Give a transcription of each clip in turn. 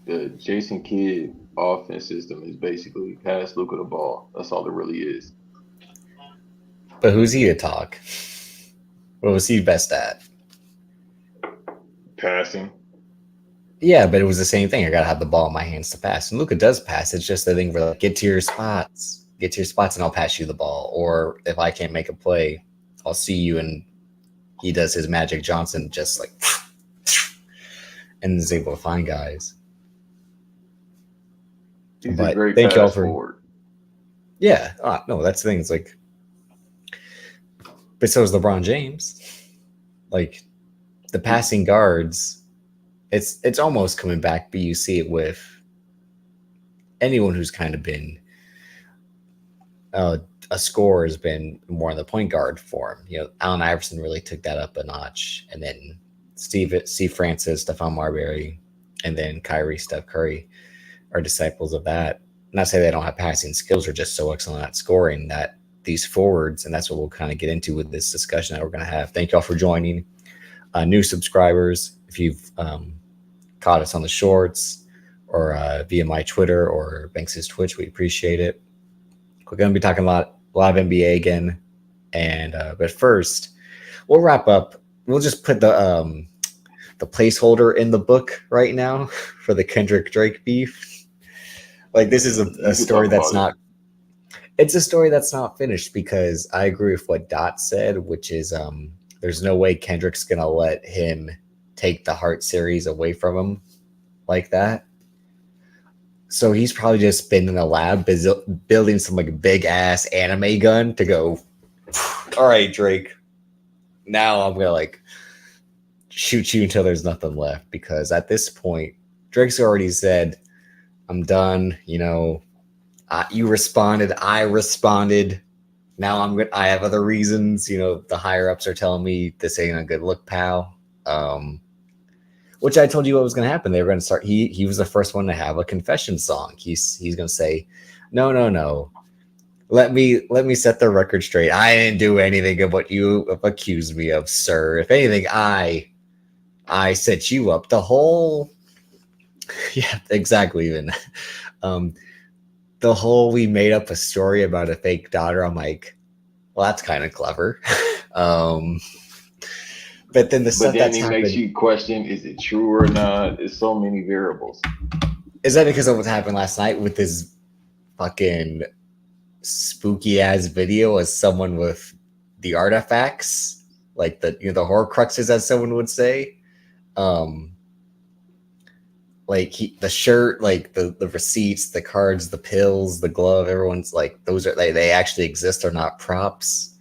The Jason Kidd offense system is basically pass Luka the ball. That's all it really is. But who's he to talk? What was he best at? Passing. Yeah, but it was the same thing. I gotta have the ball in my hands to pass. And Luca does pass. It's just the thing where like get to your spots, and I'll pass you the ball. Or if I can't make a play, I'll see you, and he does his Magic Johnson, just like, and is able to find guys. He's a But great thank y'all pass for forward. yeah. No, that's the thing. It's like, but so is LeBron James. Like the passing guards, it's almost coming back. But you see it with anyone who's kind of been a scorer has been more in the point guard form. You know, Allen Iverson really took that up a notch, and then Steve Francis, Stephon Marbury, and then Kyrie, Steph Curry are disciples of that. Not say they don't have passing skills, are just so excellent at scoring that these forwards, and that's what we'll kind of get into with this discussion that we're going to have. Thank y'all for joining. New subscribers, if you've caught us on the shorts or via my Twitter or Banks's Twitch, we appreciate it. We're going to be talking a lot of NBA again, and but first, we'll wrap up. We'll just put the placeholder in the book right now for the Kendrick-Drake beef. Like this is a story that's not. It's a story that's not finished because I agree with what Dot said, which is there's no way Kendrick's gonna let him take the Heart series away from him like that. So he's probably just been in the lab building some like big ass anime gun to go. All right, Drake. Now I'm gonna like shoot you until there's nothing left, because at this point, Drake's already said, "I'm done." You know, you responded, I responded. Now I'm good. I have other reasons. You know, the higher ups are telling me this ain't a good look, pal. Which I told you what was going to happen. They were going to start. He was the first one to have a confession song. He's going to say, no. Let me set the record straight. I didn't do anything of what you have accused me of, sir. If anything, I set you up. The whole, yeah, exactly. Even the whole we made up a story about a fake daughter. I'm like, well, that's kind of clever. But then the stuff that's happened makes you question: is it true or not? There's so many variables. Is that because of what happened last night with this fucking spooky ass video as someone with the artifacts, like the the Horcruxes, as someone would say, like the shirt, like the receipts, the cards, the pills, the glove. Everyone's like, those are they actually exist, or not props.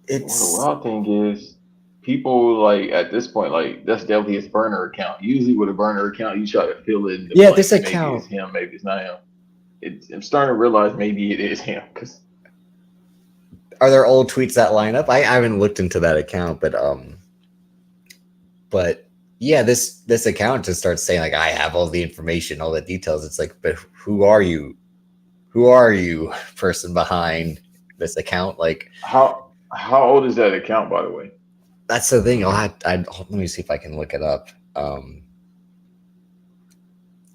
It's Well, the wild thing is, people like at this point, like that's definitely his burner account. Usually, with a burner account, you try to fill in the blanks. This account. Maybe it's him, maybe it's not him. I'm starting to realize maybe it is him. Because are there old tweets that line up? I haven't looked into that account, but yeah, this account just starts saying like, I have all the information, all the details. It's like, but who are you? Who are you, person behind this account? Like, how old is that account, by the way? That's the thing. Let me see if I can look it up.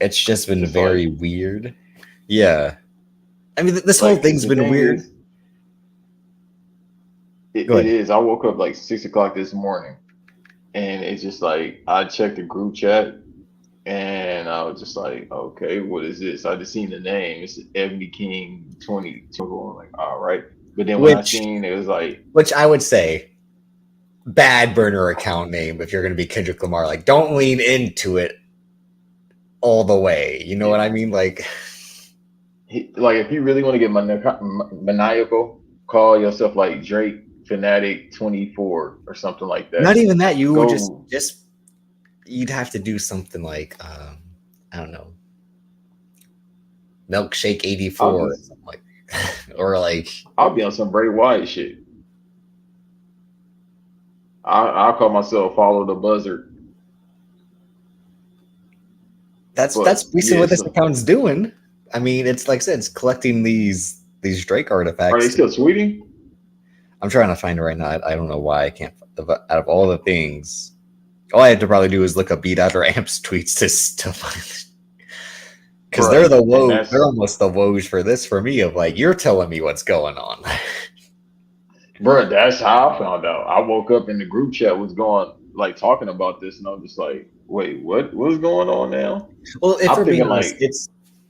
It's just been very weird. Yeah, I mean, this whole thing's been weird. It is. I woke up like 6 o'clock this morning, and it's just like I checked the group chat, and I was just like, okay, what is this? I just seen the name. It's Ebony King 20. I'm like, all right. But then when I seen it was like, which I would say, bad burner account name if you're going to be Kendrick Lamar. Like, don't lean into it all the way. You know what I mean? Like if you really want to get maniacal, call yourself like Drake Fanatic 24 or something like that. Not even that. You would just you'd have to do something like I don't know, Milkshake 84 or something like or like I'll be on some Bray Wyatt shit. I'll call myself Follow the Buzzard. That's basically what this account's doing. I mean, it's like I said, it's collecting these Drake artifacts. Are they still tweeting? I'm trying to find it right now. I don't know why I can't. Out of all the things, All I had to probably do is look up Beat Out or Amps tweets to find, because Bruh, they're almost the woes for this for me of like, you're telling me what's going on. bruh, that's how I found out. I woke up and the group chat was going like talking about this, and I'm just like, wait, what's going on now? Well, if I'm we're being thinking honest, like,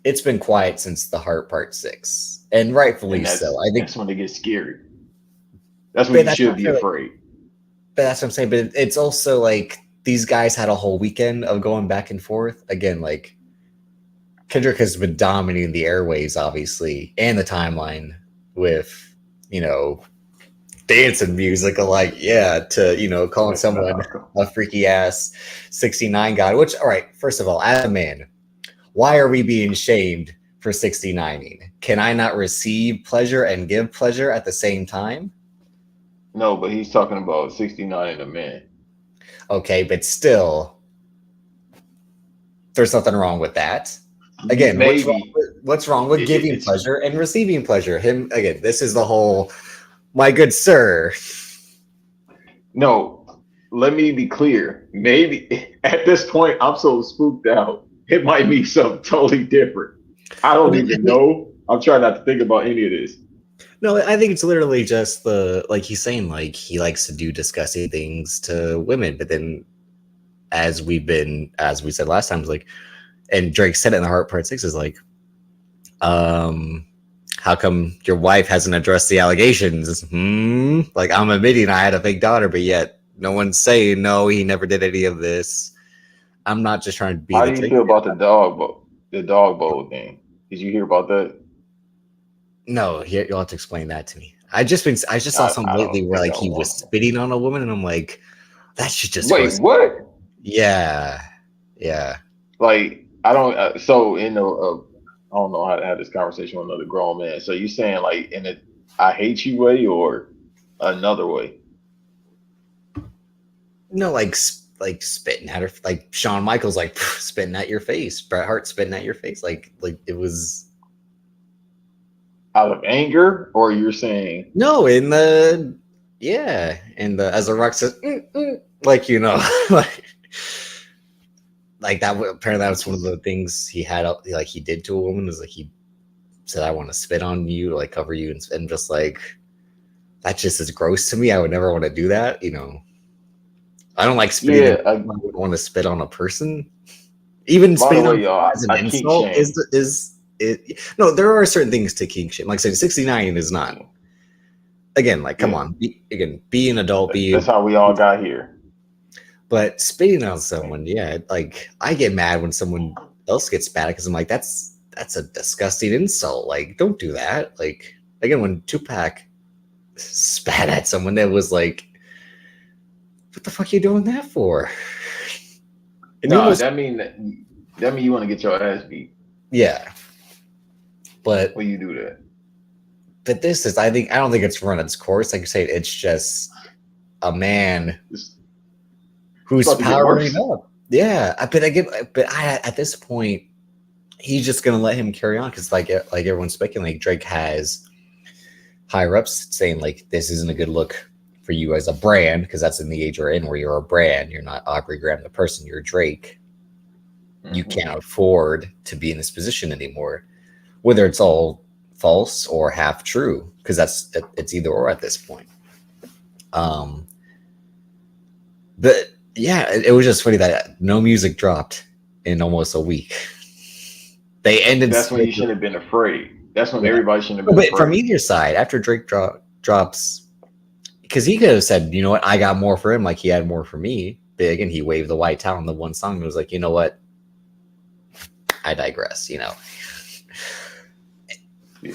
it's been quiet since the Heart Part 6, and rightfully and so. I think, that's when it gets scary. That's when but you that's should what I be feel like, afraid. but that's what I'm saying. But it's also like these guys had a whole weekend of going back and forth. Again, like Kendrick has been dominating the airwaves, obviously, and the timeline with, you know, dancing music, like, yeah, to, you know, calling someone a freaky ass 69 guy. Which, all right, first of all, as a man, why are we being shamed for 69ing? Can I not receive pleasure and give pleasure at the same time? No, but he's talking about 69 and a man. Okay, but still, there's nothing wrong with that. Again, Maybe what's wrong with giving it's pleasure and receiving pleasure? Him again, this is the whole, my good sir. no. Let me be clear. Maybe at this point, I'm so spooked out. It might be something totally different. I don't even know. I'm trying not to think about any of this. No, I think it's literally just the, like he's saying, like he likes to do disgusting things to women, but then as we said last time, is like, and Drake said it in the Heart Part 6 is like, how come your wife hasn't addressed the allegations? Like, I'm admitting I had a fake daughter, but yet no one's saying no, he never did any of this. I'm not just trying to be How the do you Drake feel fan. about the dog bowl thing? Did you hear about that? No, you'll have to explain that to me. I just saw something I lately don't where think like I he was want. spitting on a woman, and I'm like, that should just go. Wait, what? Yeah, yeah. Like I don't. So in the, I don't know how to have this conversation with another grown man. So you saying like in a I hate you way or another way? No, like spitting at her, like Shawn Michaels, like spitting at your face. Bret Hart spitting at your face, like it was. Out of anger, or you're saying No, in the, yeah, and the, as the Rock says, like, you know, like that. Apparently, that was one of the things he had, like he did to a woman, was like he said, "I want to spit on you, like cover you," and just like that just is gross to me. I would never want to do that. You know, I don't like spitting. yeah? I would want to spit on a person. Even By the spitting on way, y'all, as an I kink insult shame. is it. No, there are certain things to kink shame. Like I said, 69 is not. Again, like, come Yeah, on, be an adult, that's how we all got here. but spitting on someone, yeah, like I get mad when someone else gets mad because I'm like, that's a disgusting insult. Like, don't do that. Like, again, when Tupac spat at someone, that was like, what the fuck are you doing that for? And No, almost, that mean you want to get your ass beat yeah, but when you do that. this is, I don't think it's run its course. Like you say, it's just a man who's About to get powering worse. up. Yeah, I at this point, he's just gonna let him carry on because like everyone's speculating, Drake has higher ups saying like this isn't a good look for you as a brand, because that's in the age we're in where you're a brand. You're not Aubrey Graham the person. You're Drake. You can't afford to be in this position anymore, whether it's all false or half true, because it's either or at this point. But yeah, it was just funny that no music dropped in almost a week. They ended. That's when you should have been afraid. That's when Yeah. everybody should have been But from afraid. either side, after Drake drops, because he could have said, you know what, I got more for him, like he had more for me. But again, he waved the white towel in the one song and was like, you know what, I digress. You know. Yeah.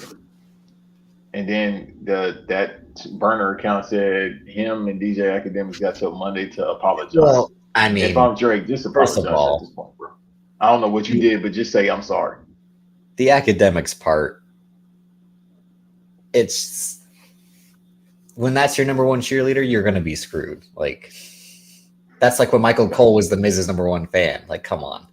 And then that burner account said him and DJ Academics got till Monday to apologize. Well, I mean, if I'm Drake, just first of apologize at this all, point, bro. I don't know what you did, but just say I'm sorry. the Academics part, it's when that's your number one cheerleader, you're gonna be screwed. Like that's like when Michael Cole was the Miz's number one fan. Like, come on.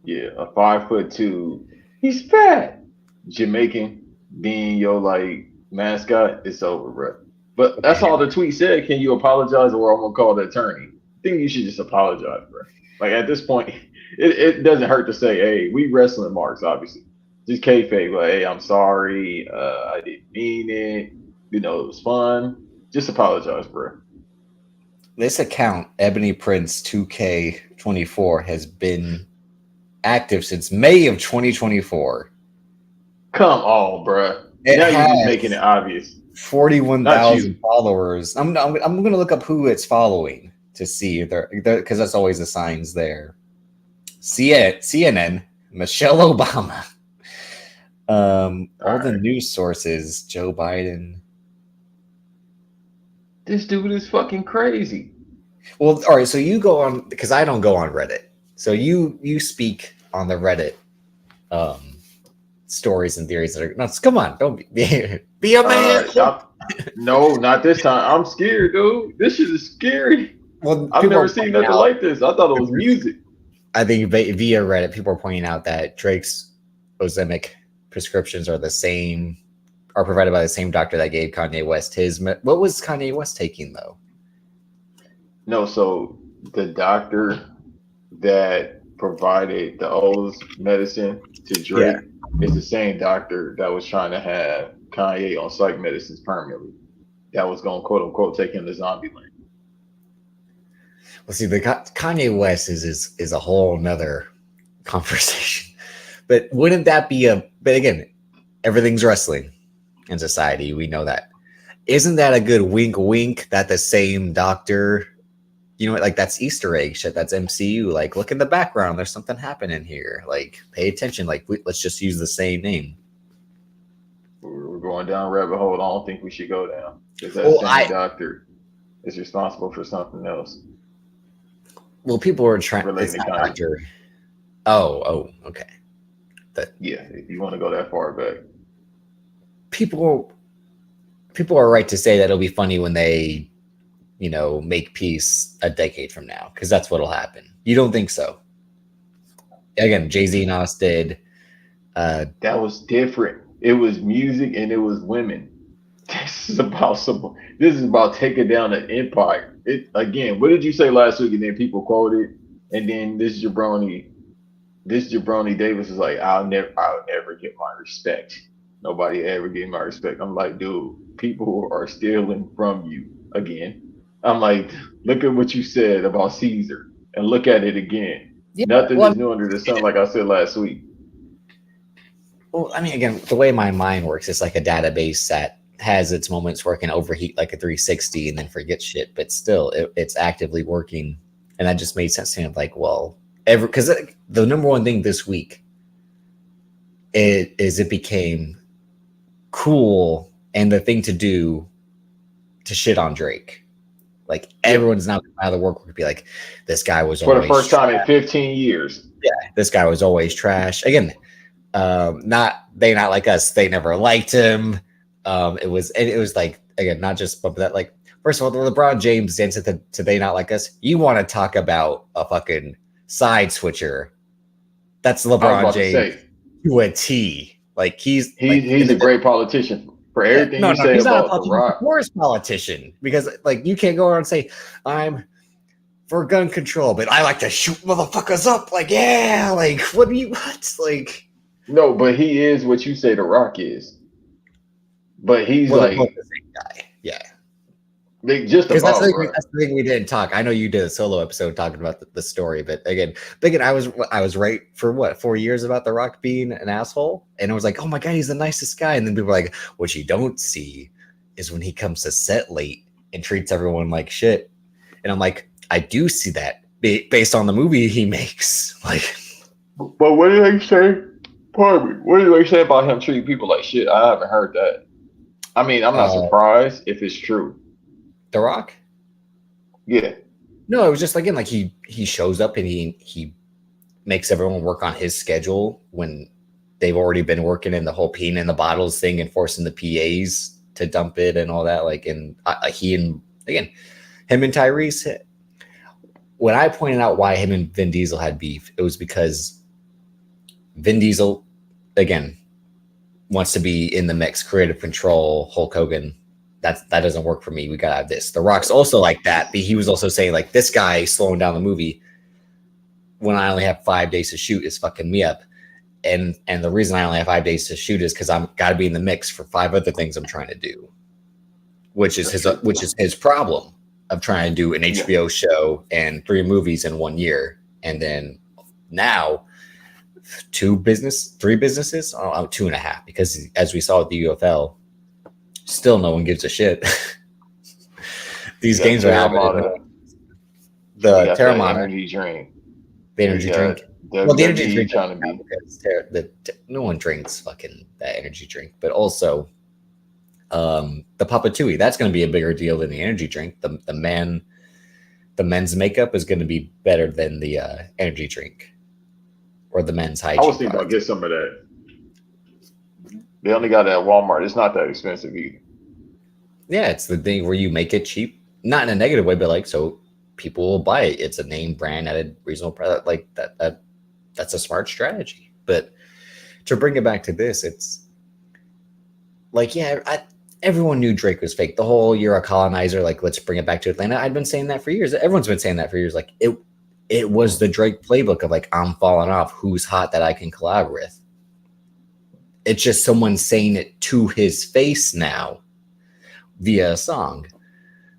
Yeah, a 5'2", he's fat Jamaican being your like mascot, it's over, bro. But that's all the tweet said. Can you apologize or I'm gonna call the attorney? think you should just apologize, bro. Like at this point, it doesn't hurt to say, hey, we wrestling marks, obviously. Just kayfabe, like, hey, I'm sorry. I didn't mean it. You know, it was fun. Just apologize, bro. This account, Ebony Prince 2K24, has been active since May of 2024. Come on, bro. It Now you're just has making it obvious. 41,000 followers. I'm going to look up who it's following to see because that's always the signs there. CNN, Michelle Obama, all the news sources, Joe Biden. This dude is fucking crazy. Well, all right. So you go on, because I don't go on Reddit. So you speak on the Reddit stories and theories that are. No, come on, don't be a man. No, not this time. I'm scared, dude. This shit is scary. Well, I've never seen nothing like this. I thought it was music. I think via Reddit, people are pointing out that Drake's Ozempic prescriptions are provided by the same doctor that gave Kanye West his. What was Kanye West taking though? No, so the doctor that provided the O's medicine to Drake is the same doctor that was trying to have Kanye on psych medicines permanently. That was going to quote unquote take him to zombie land. Well, see, the Kanye West is a whole nother conversation. But wouldn't that be but again, everything's wrestling in society. We know that. Isn't that a good wink wink that the same doctor, like that's Easter egg shit, that's MCU. Like, look in the background, there's something happening here. Like, pay attention. Like, let's just use the same name. We're going down a rabbit hole I don't think we should go down. Because that same doctor is responsible for something else. Well, people are trying to doctor. Oh, okay. Yeah, if you want to go that far back. People are right to say that it'll be funny when they, make peace a decade from now, because that's what'll happen. You don't think so? Again, Jay-Z and Nas did. That was different. It was music and it was women. This is about taking down an empire. Again, what did you say last week? And then people quoted, and then this jabroni Davis is like, I'll never get my respect. Nobody ever gave my respect. I'm like, dude, people are stealing from you again. I'm like, look at what you said about Caesar, and look at it again. Yeah, nothing is new under the sun, like I said last week. Well, I mean, again, the way my mind works, it's like a database that has its moments where it can overheat like a 360 and then forget shit, but still, it's actively working. And that just made sense to me. Like, well, because the number one thing this week it became cool and the thing to do to shit on Drake. Like, everyone's now out of the work would be like, this guy was for the first time in 15 years. Yeah, this guy was always trash. Again, not like us. They never liked him. It was like, again, not just but that, like, first of all, the LeBron James dance to they not like us. You want to talk about a fucking side switcher? That's LeBron James to a T. Like, he's a great politician for everything you say about The Rock. Worst politician, because like you can't go around and say I'm for gun control, but I like to shoot motherfuckers up. Like, yeah, like what? Like, no, but he is what you say The Rock is. But he's like the same guy. Yeah. Just about, that's the thing we didn't talk. I know you did a solo episode talking about the story, but again, I was right for 4 years about The Rock being an asshole, and I was like, oh my god, he's the nicest guy. And then people were like, what you don't see is when he comes to set late and treats everyone like shit. And I'm like, I do see that based on the movie he makes. Like, but what do they say? Pardon me. What do they say about him treating people like shit? I haven't heard that. I mean, I'm not surprised if it's true. The Rock? Yeah. No, it was just again like he shows up and he makes everyone work on his schedule when they've already been working in the whole peeing in the bottles thing and forcing the PAs to dump it and all that. Like, and him and Tyrese. When I pointed out why him and Vin Diesel had beef, it was because Vin Diesel, again, wants to be in the mix, creative control, Hulk Hogan that doesn't work for me. We gotta have this. The Rock's also like that, but he was also saying like this guy slowing down the movie when I only have 5 days to shoot is fucking me up. And the reason I only have 5 days to shoot is because I'm got to be in the mix for 5 other things I'm trying to do, which is his problem of trying to do an HBO show and 3 movies in 1 year, and then now 3 businesses, 2.5, because as we saw with the UFL, still no one gives a shit. These games are happening. The Terramana energy drink. The energy drink. Well, the energy drink trying to be no one drinks fucking that energy drink, but also the Papatui, that's going to be a bigger deal than the energy drink. The men's makeup is going to be better than the energy drink or the men's hygiene. I was thinking about get some of that. They only got that at Walmart. It's not that expensive either. Yeah, it's the thing where you make it cheap, not in a negative way, but like so people will buy it. It's a name brand at a reasonable price. Like that's a smart strategy. But to bring it back to this, it's like, everyone knew Drake was fake. The whole "you're a colonizer," like, let's bring it back to Atlanta. I've been saying that for years. Everyone's been saying that for years. Like it was the Drake playbook of like, I'm falling off. Who's hot that I can collab with? It's just someone saying it to his face now via a song.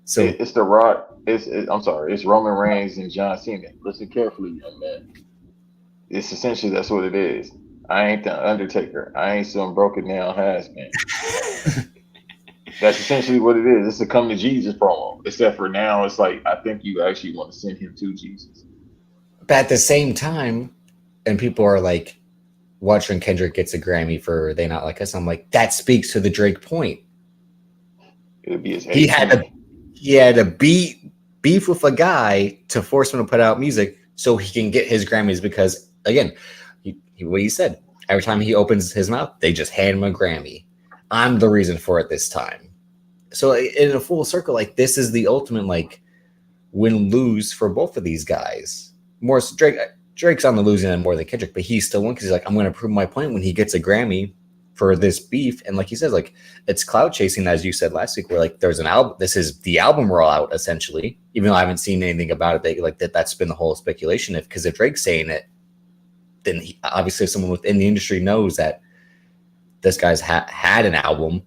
So it's The Rock. It's Roman Reigns and John Cena. Listen carefully, young man. It's essentially that's what it is. I ain't the Undertaker. I ain't some broken down has-been. That's essentially what it is. It's a come to Jesus promo. Except for now, it's like I think you actually want to send him to Jesus. But at the same time, and people are like, watching Kendrick gets a Grammy for "They Not Like Us." I'm like, that speaks to the Drake point. It'd be his he had to beef with a guy to force him to put out music so he can get his Grammys, because again, what he said, every time he opens his mouth, they just hand him a Grammy. I'm the reason for it this time. So in a full circle, like, this is the ultimate like win-lose for both of these guys. More Drake's on the losing end more than Kendrick, but he's still won because he's like, I'm going to prove my point when he gets a Grammy for this beef. And like he says, like, it's cloud chasing, as you said last week, where like there's an album. This is the album rollout essentially, even though I haven't seen anything about it. That's been the whole speculation. Because if Drake's saying it, then obviously someone within the industry knows that this guy's had an album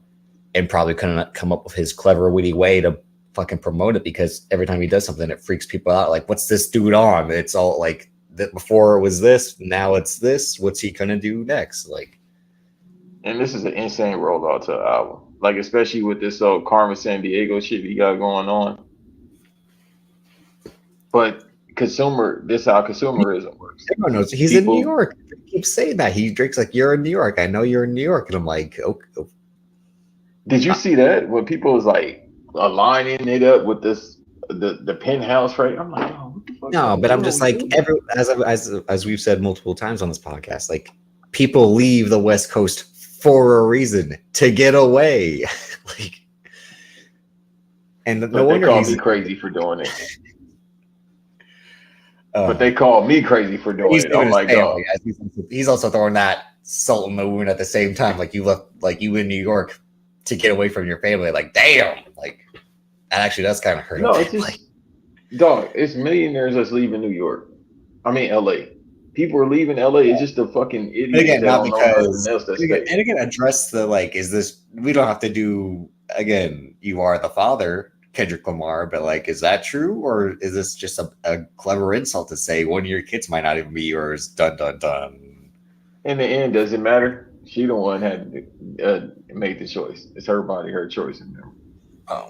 and probably couldn't come up with his clever, witty way to fucking promote it, because every time he does something, it freaks people out. Like, what's this dude on? It's all like that. Before it was this, now it's this. What's he gonna do next? Like, and this is an insane rollout to an album. Like, especially with this Carmen Sandiego shit he got going on. But this is how consumerism works. Everyone knows he's in New York. He keeps saying that. Drake's like, you're in New York. I know you're in New York. And I'm like, okay. Did you see that when people was like aligning it up with this the penthouse, right? I'm like, oh, what the fuck? No, but I'm just like, as we've said multiple times on this podcast, like, people leave the West Coast for a reason, to get away. Like, and no wonder they call me crazy for doing it. But they call me crazy for doing it. Oh my god! He's also throwing that salt in the wound at the same time. Like, you look like you in New York to get away from your family. Like, damn! Like, that actually does kind of hurt. No, it's just, dog. It's millionaires that's leaving New York. I mean, LA. People are leaving LA. It's just the fucking idiots. Again, not because. And again, address the like. Is this? We don't have to do again. You are the father, Kendrick Lamar, but like, is that true, or is this just a clever insult to say one of your kids might not even be yours? Dun dun dun. In the end, does it matter? She the one had to make the choice. It's her body, her choice. In there.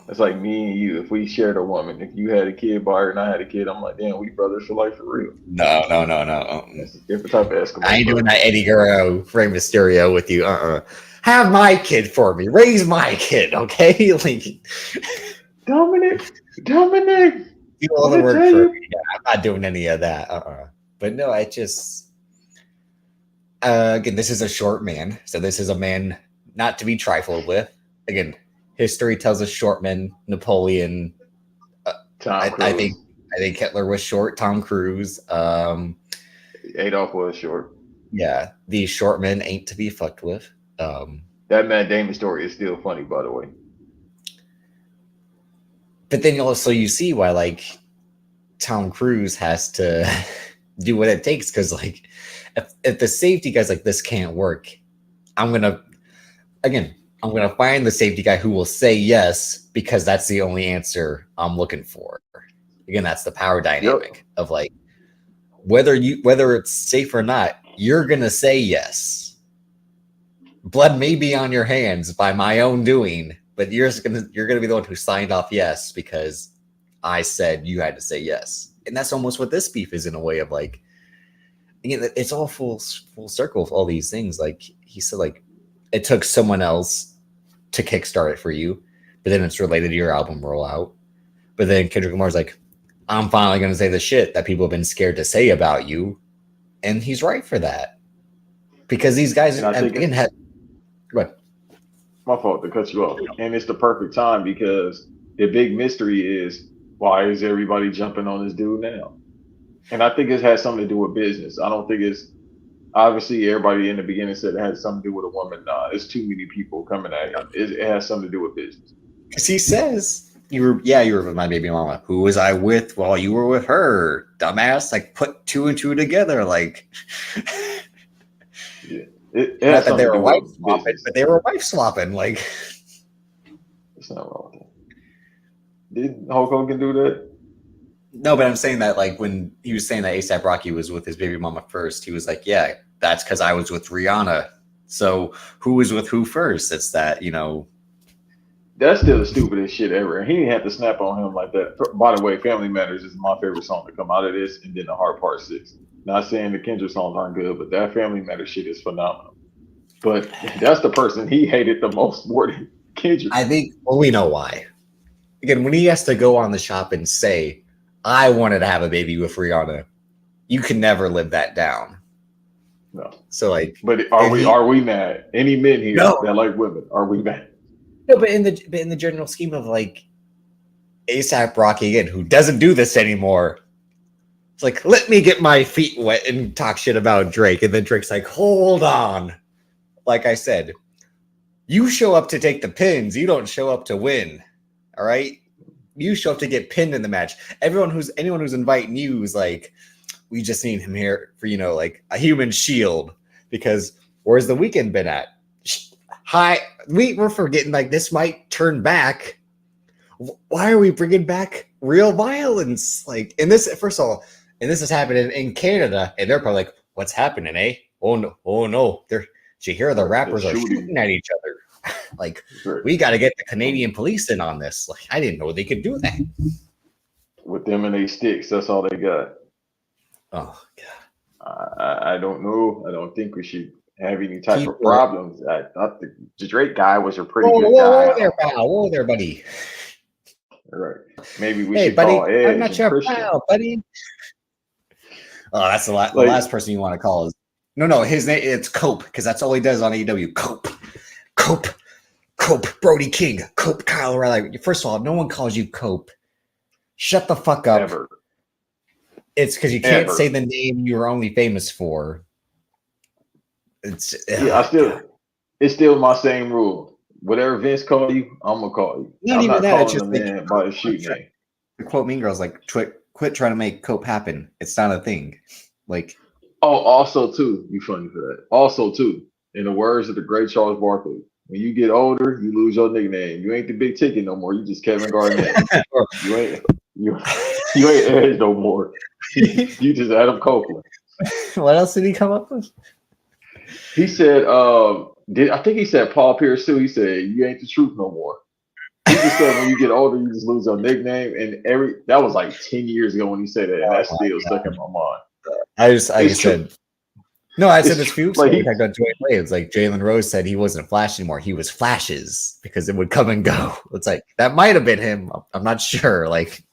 It's like me and you. If we shared a woman, if you had a kid by her and I had a kid, I'm like, damn, we brothers for life for real. No. That's a different type of Eskimo. I ain't doing that Eddie Guerrero, Rey Mysterio with you. Have my kid for me. Raise my kid, okay? Like, Dominic. Do all the work for me. Yeah, I'm not doing any of that. But no, I just again, this is a short man, so this is a man not to be trifled with. Again, history tells us short men. Napoleon. I think Hitler was short. Tom Cruise. Adolf was short. Yeah, these short men ain't to be fucked with. That Matt Damon story is still funny, by the way. But then also you see why like Tom Cruise has to do what it takes, because like if the safety guy's like, this can't work, I'm gonna find the safety guy who will say yes, because that's the only answer I'm looking for. Again, that's the power dynamic of like whether it's safe or not, you're gonna say yes. Blood may be on your hands by my own doing, but you're gonna be the one who signed off yes because I said you had to say yes. And that's almost what this beef is, in a way of like, again, it's all full circle of all these things. Like he said, like it took someone else to kickstart it for you, but then it's related to your album rollout. But then Kendrick Lamar's like, I'm finally going to say the shit that people have been scared to say about you. And he's right for that. Because these guys again had... What? My fault to cut you off. And it's the perfect time, because the big mystery is, why is everybody jumping on this dude now? And I think it has something to do with business. I don't think it's... Obviously, everybody in the beginning said it had something to do with a woman. Nah, it's too many people coming at him. It has something to do with business. Because he says... You were with my baby mama. Who was I with while you were with her? Dumbass. Like, put two and two together. Like, yeah, not that they were wife swapping, but they were wife swapping. Like, it's not wrong with that. Did Hulk Hogan do that? No, but I'm saying that like when he was saying that A$AP Rocky was with his baby mama first, he was like, yeah, that's because I was with Rihanna. So who was with who first? It's that, you know. That's still the stupidest shit ever. And he didn't have to snap on him like that. By the way, Family Matters is my favorite song to come out of this, and then The Hard Part 6. Not saying the Kendrick songs aren't good, but that Family Matters shit is phenomenal. But that's the person he hated the most more than Kendrick. I think, well, we know why. Again, when he has to go on the shop and say, I wanted to have a baby with Rihanna, you can never live that down. No. So like, but are we mad? Any men here that like women, are we mad? No, but in the general scheme of like A$AP Rocky, again, who doesn't do this anymore, it's like, let me get my feet wet and talk shit about Drake, and then Drake's like, hold on. Like I said, you show up to take the pins, you don't show up to win. All right, you show up to get pinned in the match. Anyone who's inviting you is like, we just need him here for, you know, like a human shield, because where's the Weeknd been at? Hi, we're forgetting like this might turn back. Why are we bringing back real violence? Like, in this, first of all, and this is happening in Canada, and they're probably like, what's happening, eh? Oh no, did you hear the rappers are shooting at each other? Like, we got to get the Canadian police in on this. Like, I didn't know they could do that. With them and they sticks, that's all they got. Oh God. I don't know. I don't think we should have any type of problems. I thought the Drake guy was a pretty good guy. Whoa there, pal. Whoa there, buddy. All right. Maybe we should call Edge. I'm not your pal, buddy. Oh, that's the last person you want to call is no. His name, it's Cope, because that's all he does on AEW. Cope, Brody King, Cope, Kyle O'Reilly. First of all, no one calls you Cope. Shut the fuck up. Ever. It's because you can't say the name you were only famous for. It's still my same rule. Whatever Vince call you, I'm gonna call you. Not even that. It's just man by his shoot name. To quote Mean Girls, like, quit trying to make Cope happen. It's not a thing. Like, also too, you funny for that. Also too, in the words of the great Charles Barkley, when you get older, you lose your nickname. You ain't the big ticket no more. You just Kevin Garnett. you ain't Edge no more. You just Adam Copeland. What else did he come up with? He said, I think he said Paul Pierce too. He said, you ain't the truth no more. He just said when you get older, you just lose your nickname. And that was like 10 years ago when he said that, and that's still stuck in my mind. I said this feud. Like, I got Dwayne Wade. It's like Jalen Rose said he wasn't Flash anymore. He was Flashes, because it would come and go. It's like, that might have been him. I'm not sure. Like,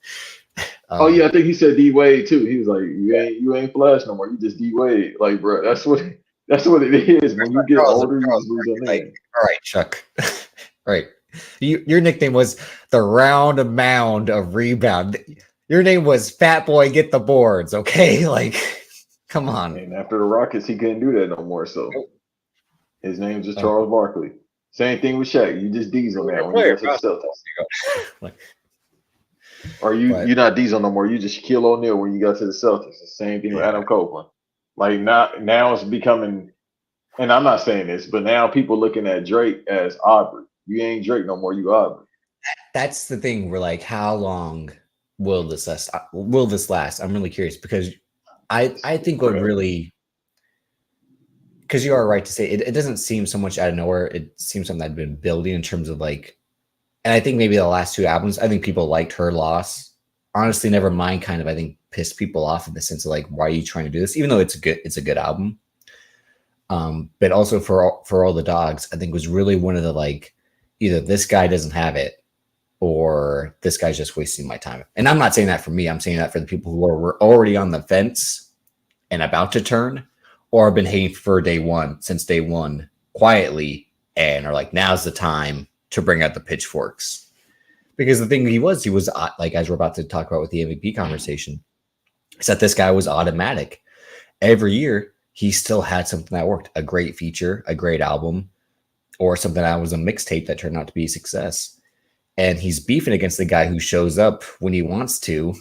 I think he said D Wade too. He was like, you ain't Flash no more. You just D Wade. Like, bro, that's what it is. When you get older, you just lose your name. All right, Chuck. All right. Your nickname was the round mound of rebound. Your name was Fat Boy Get the Boards, okay? Like, come on. And after the Rockets, he couldn't do that no more. So his name's just Charles Barkley. Same thing with Shaq. You just Diesel now when you go to the Celtics. Or But you're not Diesel no more. You just Shaquille O'Neal when you got to the Celtics. The same thing with yeah, Adam Copeland. Like now it's becoming, and I'm not saying this, but now people looking at Drake as Aubrey. You ain't Drake no more. You Aubrey. that's the thing. We're like, how long will this last? Will this last? I'm really curious because I think what Forever. really, because you are right to say it doesn't seem so much out of nowhere. It seems something I've been building in terms of like, and I think maybe the last two albums, I think people liked Her Loss. Honestly, never mind. Kind of, I think pissed people off in the sense of like, why are you trying to do this? Even though it's a good album. But also for all the dogs, I think was really one of the like, either this guy doesn't have it or this guy's just wasting my time. And I'm not saying that for me. I'm saying that for the people who were already on the fence and about to turn, or have been hating for since day one, quietly, and are like, now's the time to bring out the pitchforks. Because the thing he was like, as we're about to talk about with the MVP conversation, is that this guy was automatic. Every year, he still had something that worked, a great feature, a great album, or something that was a mixtape that turned out to be a success. And he's beefing against the guy who shows up when he wants to.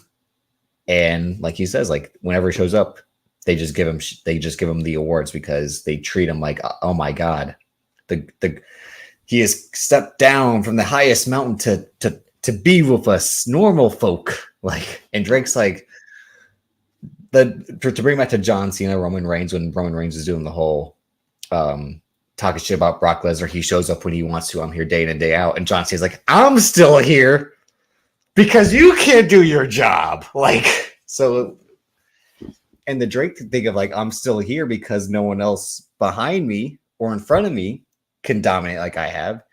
And like he says, like whenever he shows up, they just give him the awards because they treat him like, oh my God, he has stepped down from the highest mountain to be with us normal folk. Like, and Drake's like, to bring back to John Cena, Roman Reigns, when Roman Reigns is doing the whole talking shit about Brock Lesnar, he shows up when he wants to. I'm here day in and day out. And John Cena's like, I'm still here because you can't do your job. Like, so, and the Drake thing of like, I'm still here because no one else behind me or in front of me can dominate like I have.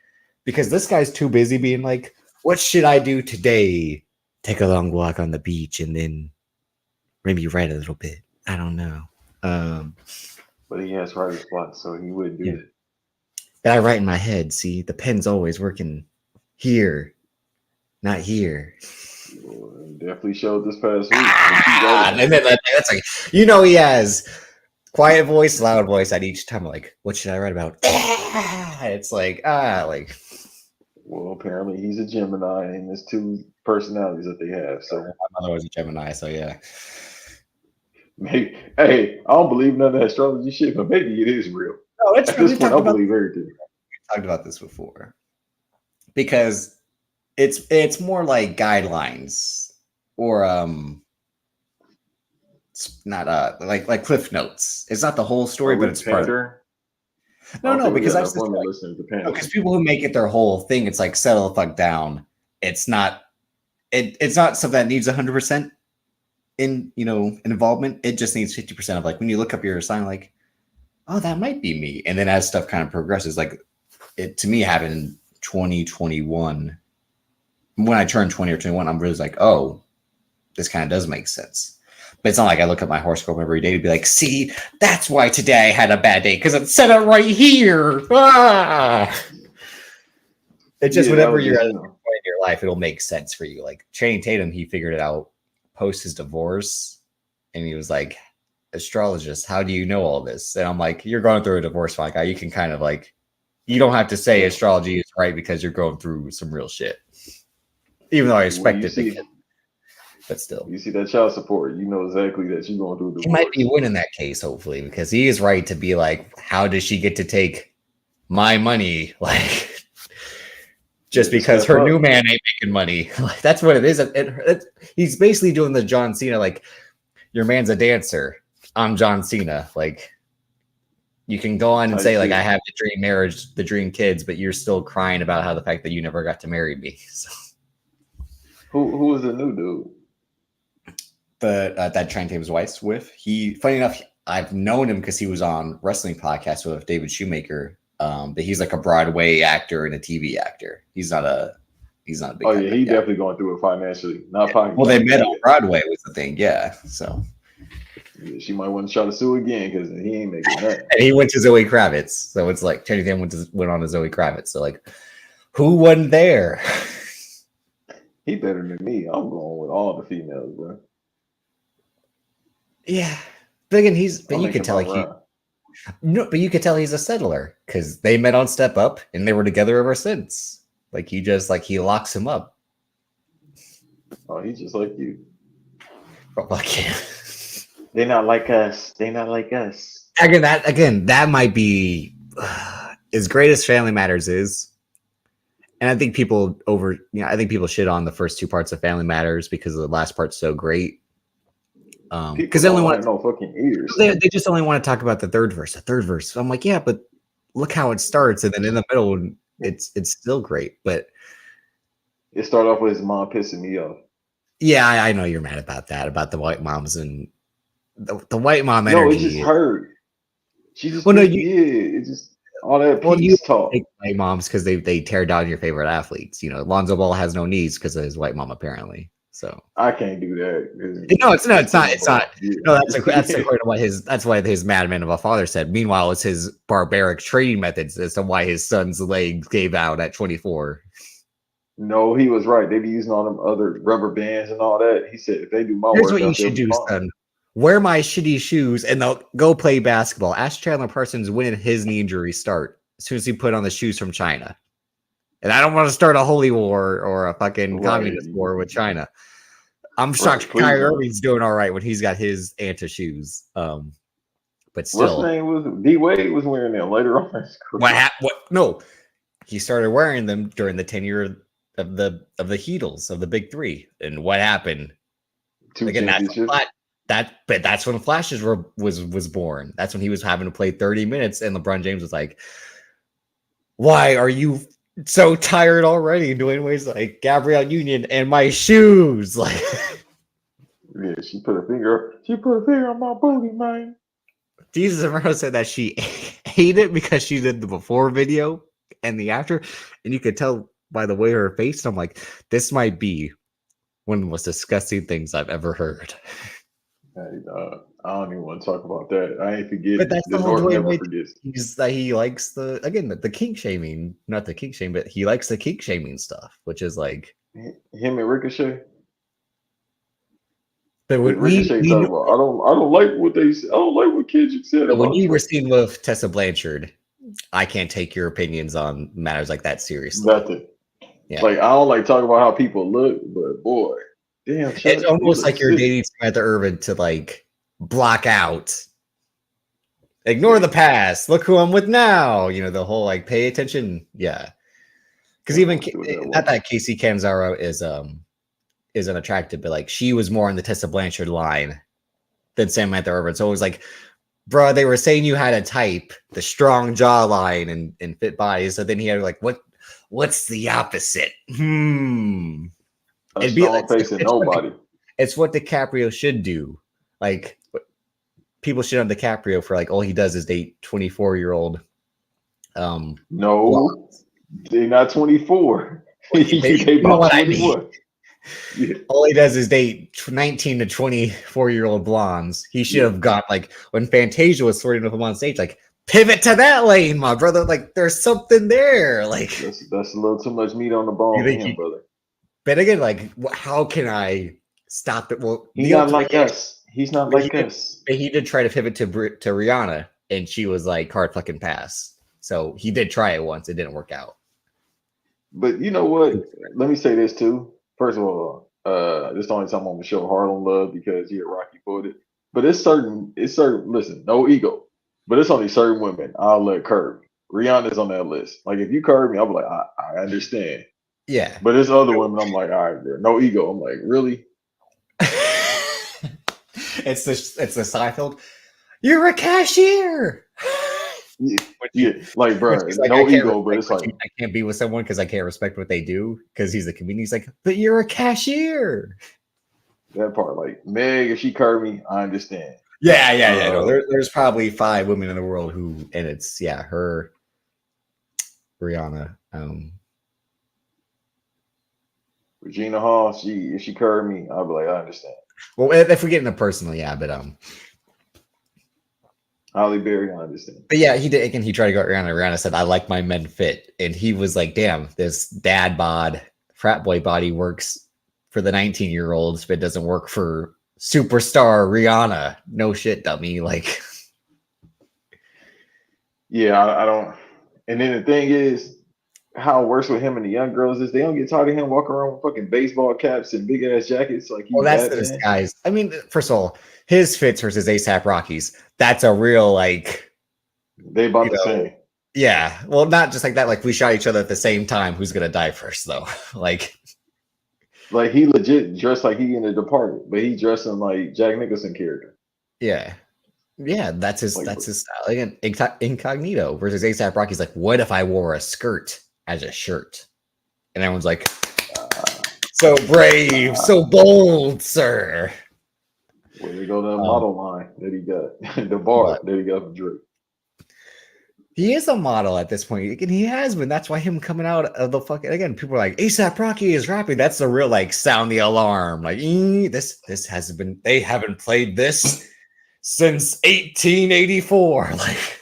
Because this guy's too busy being like, what should I do today? Take a long walk on the beach and then maybe write a little bit. I don't know. But he has writer's block, so he wouldn't do Yeah. that. And I write in my head. See, the pen's always working here, not here. Well, definitely showed this past week. And then that's like, he has quiet voice, loud voice at each time. Like, what should I write about? It's like, like. Well, apparently he's a Gemini, and there's two personalities that they have. So My mother was a Gemini, so yeah. maybe, hey, I don't believe none of that astrology shit, but maybe it is real. No, it's At true. this point, I believe everything. We talked about this before because it's more like guidelines or it's not like cliff notes. It's not the whole story, but it's part of. No, because I've because people who make it their whole thing, it's like settle the fuck down. It's not it's not something that needs 100% in involvement. It just needs 50% of like when you look up your sign, like, oh, that might be me. And then as stuff kind of progresses, like it to me happened in 2021. When I turned 20 or 21, I'm really like, oh, this kind of does make sense. But it's not like I look at my horoscope every day to be like, see, that's why today I had a bad day because it said it right here. It's just whenever you're at a point in your life, it'll make sense for you. Like Channing Tatum, he figured it out post his divorce, and he was like, astrologist, how do you know all this? And I'm like, you're going through a divorce, my guy. You can kind of like, you don't have to say astrology is right because you're going through some real shit. Even though I expect it. But still, you see that child support, you know exactly that you're going through the. He might be winning that case, hopefully, because he is right to be like, how does she get to take my money? Like, just because her new man ain't making money. Like, that's what it is. He's basically doing the John Cena, like, your man's a dancer. I'm John Cena. Like, you can go on and say, like, I have the dream marriage, the dream kids, but you're still crying about how the fact that you never got to marry me. So. Who is the new dude? That Channing Tatum's wife's with. Funny enough, I've known him because he was on wrestling podcasts with David Shoemaker. But he's like a Broadway actor and a TV actor. He's not a big. Oh yeah, he's definitely going through it financially. Not financially. Well, they met on Broadway was the thing, yeah. So yeah, she might want to try to sue again because he ain't making that. And he went to Zoe Kravitz, so it's like Channing Tatum went on to Zoe Kravitz. So like, who won there? He better than me. I'm going with all the females, bro. Yeah, but again, but you could tell but you could tell he's a settler because they met on Step Up and they were together ever since. Like he locks him up. Oh, he's just like you. Oh, fuck yeah. They not like us. They not like us. That might be as great as Family Matters is. And I think I think people shit on the first two parts of Family Matters because the last part's so great. People Because they only don't want have no fucking ears. they just only want to talk about the third verse. The third verse. So I'm like, yeah, but look how it starts, and then in the middle, it's still great. But It started off with his mom pissing me off. yeah, I know you're mad about that, about the white moms and the white mom No, energy. it just hurt. She just it just all that you talk. take white moms because they tear down your favorite athletes. You know, Lonzo Ball has no knees because of his white mom, apparently. So I can't do that. No, it's not. Yeah. No, that's according to what that's why his madman of a father said. Meanwhile, it's his barbaric training methods as to why his son's legs gave out at 24. No, he was right. They be using all them other rubber bands and all that. He said if they do my Here's work, what you should do, son. Wear my shitty shoes and they'll go play basketball. Ask Chandler Parsons when did his knee injury start? As soon as he put on the shoes from China. And I don't want to start a holy war or a fucking communist war with China. I'm shocked Kyrie Irving's doing all right when he's got his Anta shoes. But still, what's his name was D Wade was wearing them later on. No, he started wearing them during the tenure of the Heatles of the Big Three. And what happened? Again, that's when Flashes was born. That's when he was having to play 30 minutes, and LeBron James was like, "Why are you so tired already?" Doing ways like Gabrielle Union and my shoes, like. Yeah, she put a finger on my booty, man. Jesus Amaro said that she hated it because she did the before video and the after, and you could tell by the way her face. I'm like, this might be one of the most disgusting things I've ever heard. Hey, I don't even want to talk about that. I ain't forget. But that's the whole North never forgets. He likes the kink shaming, not the kink shame, but he likes the kink shaming stuff, which is like him and Ricochet. But when Ricochet talk about, I don't like what they said. I don't like what Kendrick said. When you were seen with Tessa Blanchard, I can't take your opinions on matters like that seriously. Nothing. Yeah. Like I don't like talking about how people look, but boy, damn, it's almost like you're dating Samantha Irvin to like block out, ignore the past. Look who I'm with now. You know, the whole like pay attention. Yeah, because even not that Casey Canzaro is unattractive, but like she was more on the Tessa Blanchard line than Samantha Irvin. So it was like, bro, they were saying you had a type, the strong jawline and fit body. So then he had like, what's the opposite? It'd be like facing nobody. It's what DiCaprio should do. Like people shit on DiCaprio for like all he does is date 24-year-old. No, they're not 24. You know what I mean? Yeah. All he does is date 19 to 24-year-old blondes. He should have got like when Fantasia was flirting with him on stage, like pivot to that lane, my brother. Like there's something there. Like that's a little too much meat on the bone, brother. But again, like how can I stop it? Well, he's not like us. He's not like us. But he did try to pivot to Rihanna, and she was like hard fucking pass. So he did try it once. It didn't work out. But you know what? Let me say this too. First of all, this is the only time I'm gonna show Harlem love because Rocky pulled it. But it's certain. Listen, no ego, but it's only certain women I'll let curb. Rihanna's on that list. Like if you curb me, I'll be like, I understand. Yeah. But there's other women I'm like, all right, bro, no ego. I'm like, really? It's the Seinfeld. You're a cashier. Yeah, like bro, like, no ego, but it's like I can't be with someone because I can't respect what they do because he's a comedian. He's like, but you're a cashier. That part, like Meg, if she curved me, I understand. Yeah. No, there's probably 5 women in the world who, and it's her, Rihanna, Regina Hall. If she curved me, I'll be like, I understand. Well, if we get into personal, but Holly Berry, I understand. But yeah, he did. Again, he tried to go at Rihanna. Rihanna said, I like my men fit. And he was like, damn, this dad bod, frat boy body works for the 19-year-olds, but it doesn't work for superstar Rihanna. No shit, dummy. Like, yeah, I don't. And then the thing is, how worse with him and the young girls is they don't get tired of him walking around with fucking baseball caps and big ass jackets like Well, he's that's the Batman. disguise. I mean, first of all, his fits versus ASAP Rocky's. That's a real like, They about the same. yeah. Well, not just like that. Like we shot each other at the same time. Who's gonna die first, though? Like he legit dressed like he in the department, but he dressing like Jack Nicholson character. yeah, yeah. That's his. Like, That's his style. Again, incognito versus ASAP Rocky's. Like, what if I wore a skirt as a shirt? And everyone's like, so brave, so bold, sir. Where they go to the model line that he got, the bar that he got from Drake. He is a model at this point. And he has been. That's why him coming out of the fucking again. People are like, ASAP Rocky is rapping. That's the real like sound the alarm. Like this hasn't been. They haven't played this since 1884. Like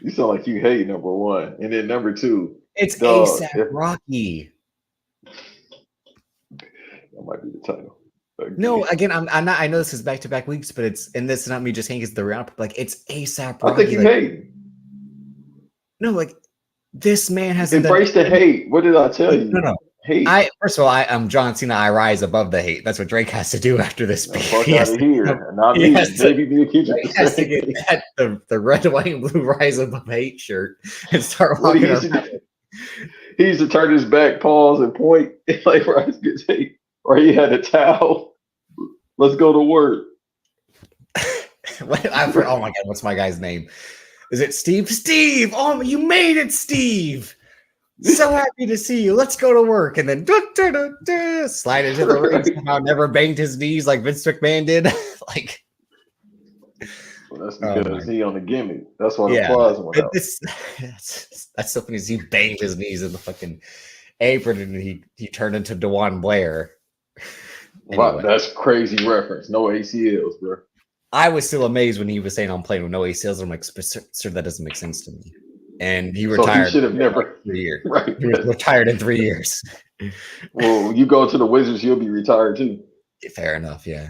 you sound like you hate number one, and then number two, it's ASAP Rocky. That might be the title. Okay. No, again, I'm not. I know this is back to back weeks, but it's and this is not me just hating. It's the round. Like it's ASAP Rocky. I think you hate. No, like this man has embraced the hate. What did I tell you? No. Hate. First of all, I'm John Cena. I rise above the hate. That's what Drake has to do after this. Fuck out of here. Not me. Maybe be a kid. He has to get the red, white, and blue rise above hate shirt and start walking around. He used to turn his back, pause, and point like Rise gets hate. Or he had a towel. Let's go to work. Oh my God, what's my guy's name? Is it Steve? Steve! Oh, you made it, Steve! So happy to see you. Let's go to work. And then slide into the ring. Somehow never banged his knees like Vince McMahon did. Like, well, that's because he on the gimmick. That's why the applause went out. That's so funny. He banged his knees in the fucking apron and he turned into DeJuan Blair. Anyway. Wow, that's crazy reference. No ACLs, bro. I was still amazed when he was saying I'm playing with no ACLs. I'm like, sir, that doesn't make sense to me. And he retired. So he should have never 3 years. Right. He was retired in 3 years. Well, you go to the Wizards, you'll be retired too. Fair enough, yeah.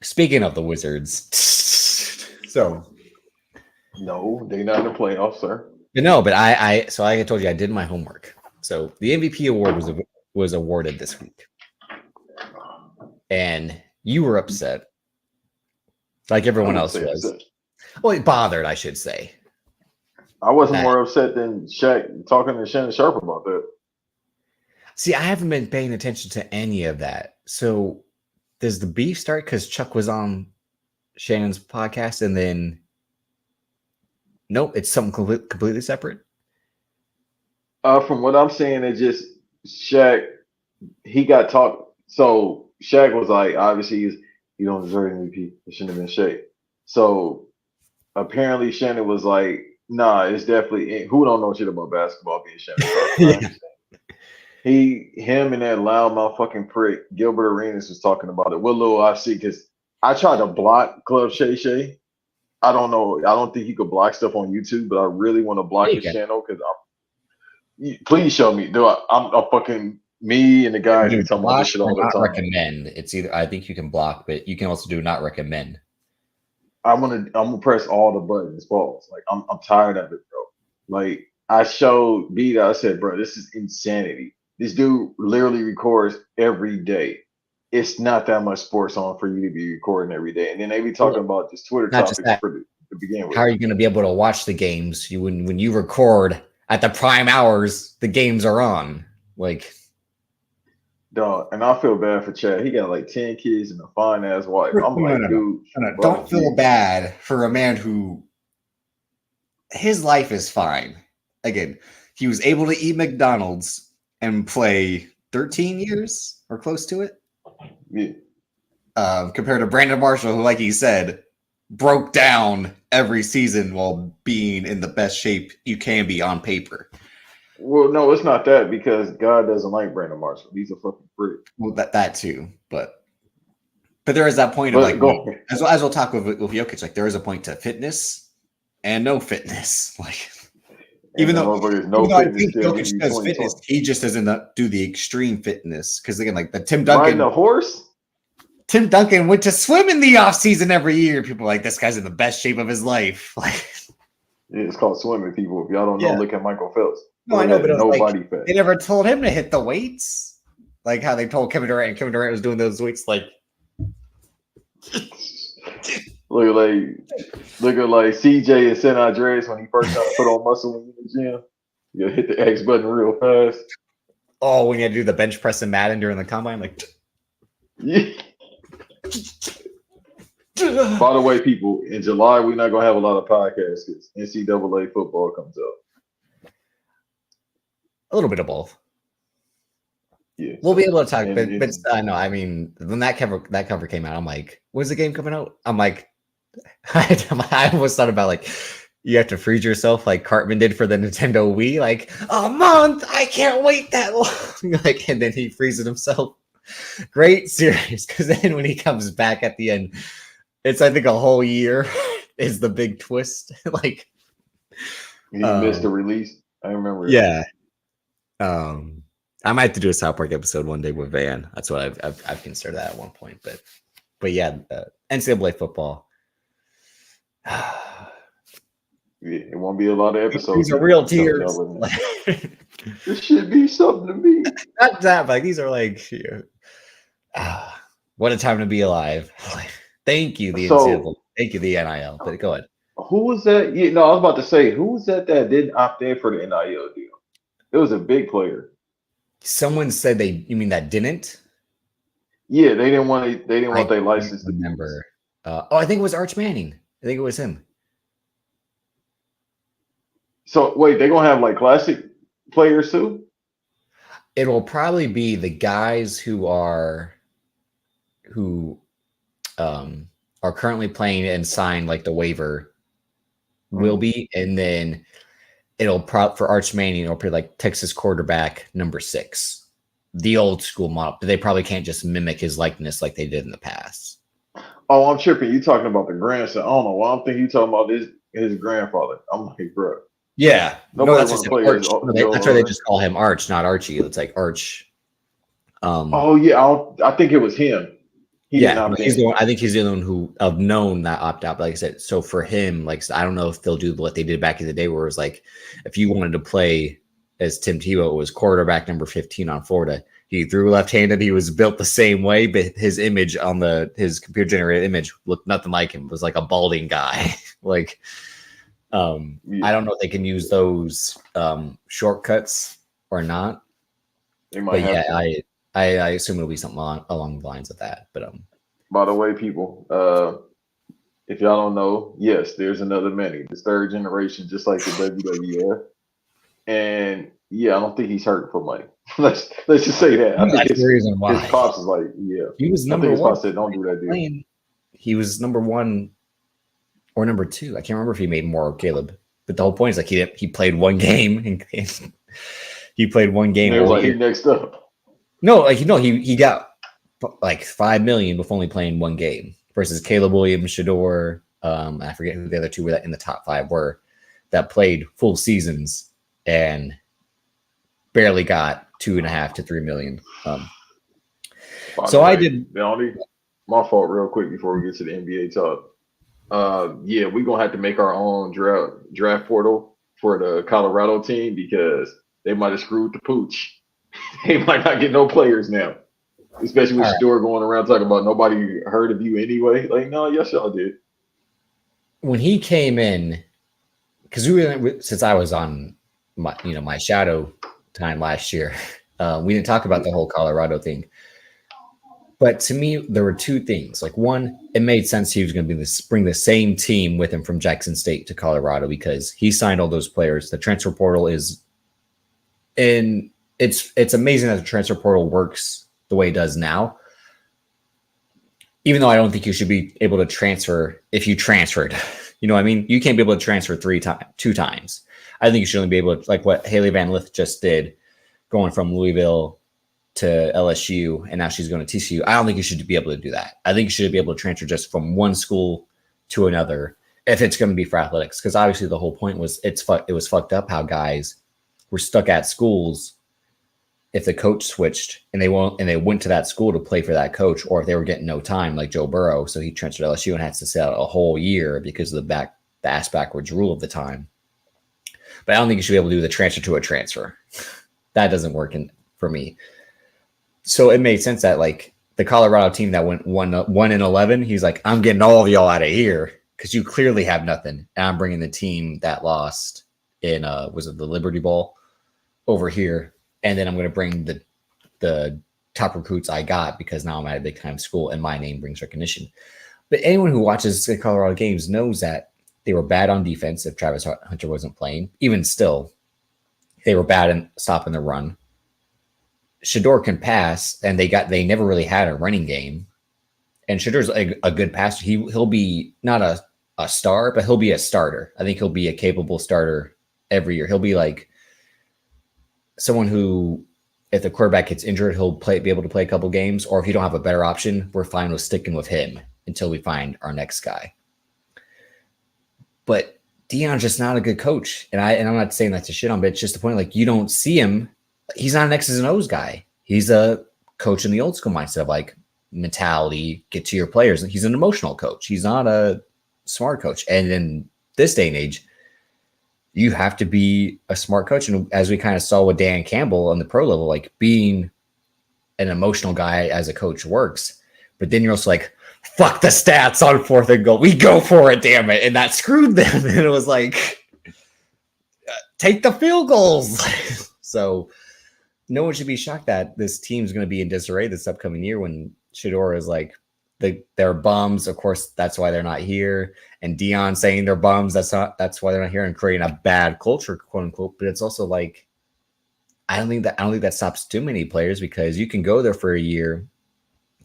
Speaking of the Wizards, so no, they're not in the playoffs, sir. No, but I told you I did my homework. So the MVP award was awarded this week, and you were upset, like everyone else was. Upset. Well, it bothered, I should say. I wasn't more upset than Shaq talking to Shannon Sharpe about that. See, I haven't been paying attention to any of that. So does the beef start because Chuck was on Shannon's podcast and then nope, it's something completely separate? From what I'm saying, it just Shaq, he got talked. So Shaq was like, obviously, he don't deserve MVP. It shouldn't have been Shaq. So apparently Shannon was like, nah, it's definitely who don't know shit about basketball being Shannon. Him and that loud motherfucking prick Gilbert Arenas was talking about it. What little I see, because I tried to block Club Shay Shay. I don't know. I don't think you could block stuff on YouTube, but I really want to block his channel because please show me. I'm a fucking me and the guy who's talking about this shit all the time. Recommend. It's either I think you can block, but you can also do not recommend. I'm gonna press all the buttons, balls. Like I'm tired of it, bro. Like I showed B that I said, bro, this is insanity. This dude literally records every day. It's not that much sports on for you to be recording every day. And then they be talking about just Twitter topics to begin with. How are you going to be able to watch the games? When you record at the prime hours, the games are on. Like, dog, and I feel bad for Chad. He got like 10 kids and a fine ass wife. I'm dude, don't feel bad for a man who his life is fine. Again, he was able to eat McDonald's and play 13 years or close to it. Yeah. Compared to Brandon Marshall, who, like he said, broke down every season while being in the best shape you can be on paper. Well, no, it's not that because God doesn't like Brandon Marshall. He's a fucking freak. Well, that too, but there is that point of like as we'll talk with Jokic, like there is a point to fitness and no fitness. Like even though I think Jokic does fitness, he just doesn't do the extreme fitness because again, like the Tim Duncan, riding a horse. Tim Duncan went to swim in the off season every year. People are like, this guy's in the best shape of his life. Like, It's called swimming, people. If y'all don't know, Yeah. look at Michael Phelps. No, I know, but it was nobody like fat. they never told him to hit the weights, like how they told Kevin Durant. And Kevin Durant was doing those weights like. Look at like CJ and San Andreas when he first started to put on muscle in the gym. You hit the X button real fast. Oh, when you had to do the bench press and Madden during the combine, like. Yeah. By the way, people, in July we're not gonna have a lot of podcasts because NCAA football comes up. A little bit of both. Yeah, we'll be able to talk, but no, I mean, when that cover came out, I'm like, when's the game coming out? I'm like, I almost thought about like, you have to freeze yourself like Cartman did for the Nintendo Wii, like a month. I can't wait that long. Like, and then he freezes himself. Great series, because then when he comes back at the end, it's I think a whole year is the big twist. Like he missed the release. I remember. Yeah. I might have to do a South Park episode one day with Van. That's what I've considered that at one point. But yeah, NCAA football. Yeah, it won't be a lot of episodes. These are real tears. This should be something to me. Not that, like these are like, what a time to be alive. Thank you, the NCAA. Thank you, the NIL. But go ahead. Who was that? Yeah, no, I was about to say, who was that didn't opt in for the NIL deal? It was a big player. Someone said you mean that didn't? Yeah, they didn't want their license to remember. I think it was Arch Manning. I think it was him. So wait, they're gonna have like classic players too? It will probably be the guys who are currently playing and signed like the waiver will be, and then it'll for Arch Manning, it'll be like Texas quarterback number 6, the old school model. But they probably can't just mimic his likeness like they did in the past. Oh, I'm tripping. You talking about the grandson? I don't know why I'm thinking you talking about his grandfather. I'm like, bro. Yeah, that's just Arch. That's why they just call him Arch, not Archie. It's like Arch. Oh yeah, I think it was him. He's the one. I think he's the one who I've known that opt out. But like I said, so for him, like I don't know if they'll do what they did back in the day, where it was like if you wanted to play as Tim Tebow, it was quarterback number 15 on Florida. He threw left-handed. He was built the same way, but his image on his computer-generated image looked nothing like him. It was like a balding guy. Like, I don't know if they can use those shortcuts or not. They might I assume it'll be something along the lines of that. But by the way, people, if y'all don't know, yes, there's another Manny, the third generation, just like the WWF. And yeah, I don't think he's hurting for money. let's just say that. I think the reason why his pops is like, he was number one. His pops said, don't do that deal. He was number 1 or number 2. I can't remember if he made more or Caleb. But the whole point is like he played one game and he played one game. It was like he next up. No, he got like $5 million with only playing one game versus Caleb Williams, Shedeur. I forget who the other two were that in the top 5 were that played full seasons and barely got $2.5 to $3 million. So I did. My fault, real quick before we get to the NBA talk. Yeah, we're gonna have to make our own draft portal for the Colorado team because they might have screwed the pooch. They might not get no players now, especially with Shedeur going around talking about nobody heard of you anyway. Like, no, yes, y'all did. When he came in, because since I was on my shadow time last year, we didn't talk about the whole Colorado thing. But to me, there were 2 things. Like one, it made sense he was going to bring the same team with him from Jackson State to Colorado because he signed all those players. The transfer portal is, and it's amazing that the transfer portal works the way it does now. Even though I don't think you should be able to transfer if you transferred. You know what I mean? You can't be able to transfer 2 times. I think you should only be able to, like what Haley Van Lith just did, going from Louisville to LSU, and now she's going to TCU. I don't think you should be able to do that. I think you should be able to transfer just from one school to another if it's going to be for athletics. Because obviously the whole point was it was fucked up how guys were stuck at schools if the coach switched and they went to that school to play for that coach, or if they were getting no time, like Joe Burrow, so he transferred to LSU and had to sit out a whole year because of the ass backwards rule of the time. But I don't think you should be able to do the transfer to a transfer. That doesn't work for me. So it made sense that like the Colorado team that went 1-11, he's like, I'm getting all of y'all out of here because you clearly have nothing. And I'm bringing the team that lost in was it the Liberty Bowl over here, and then I'm going to bring the top recruits I got because now I'm at a big time school and my name brings recognition. But anyone who watches the Colorado games knows that they were bad on defense if Travis Hunter wasn't playing. Even still, they were bad in stopping the run. Shedeur can pass, and they never really had a running game. And Shedeur's a good passer. He'll be not a star, but he'll be a starter. I think he'll be a capable starter every year. He'll be like someone who, if the quarterback gets injured, he'll be able to play a couple games. Or if you don't have a better option, we're fine with sticking with him until we find our next guy. But Deion's just not a good coach. And I'm not saying that to shit on, but it's just the point, like, you don't see him. He's not an X's and O's guy. He's a coach in the old school mindset of like mentality, get to your players. He's an emotional coach. He's not a smart coach. And in this day and age, you have to be a smart coach. And as we kind of saw with Dan Campbell on the pro level, like being an emotional guy as a coach works. But then you're also like, fuck the stats on 4th and goal. We go for it, damn it. And that screwed them. And it was like, take the field goals. So no one should be shocked that this team's going to be in disarray this upcoming year when Shedeur is like, they're bums. Of course, that's why they're not here. And Deion saying they're bums. That's why they're not here, and creating a bad culture, quote unquote. But it's also like, I don't think that stops too many players, because you can go there for a year,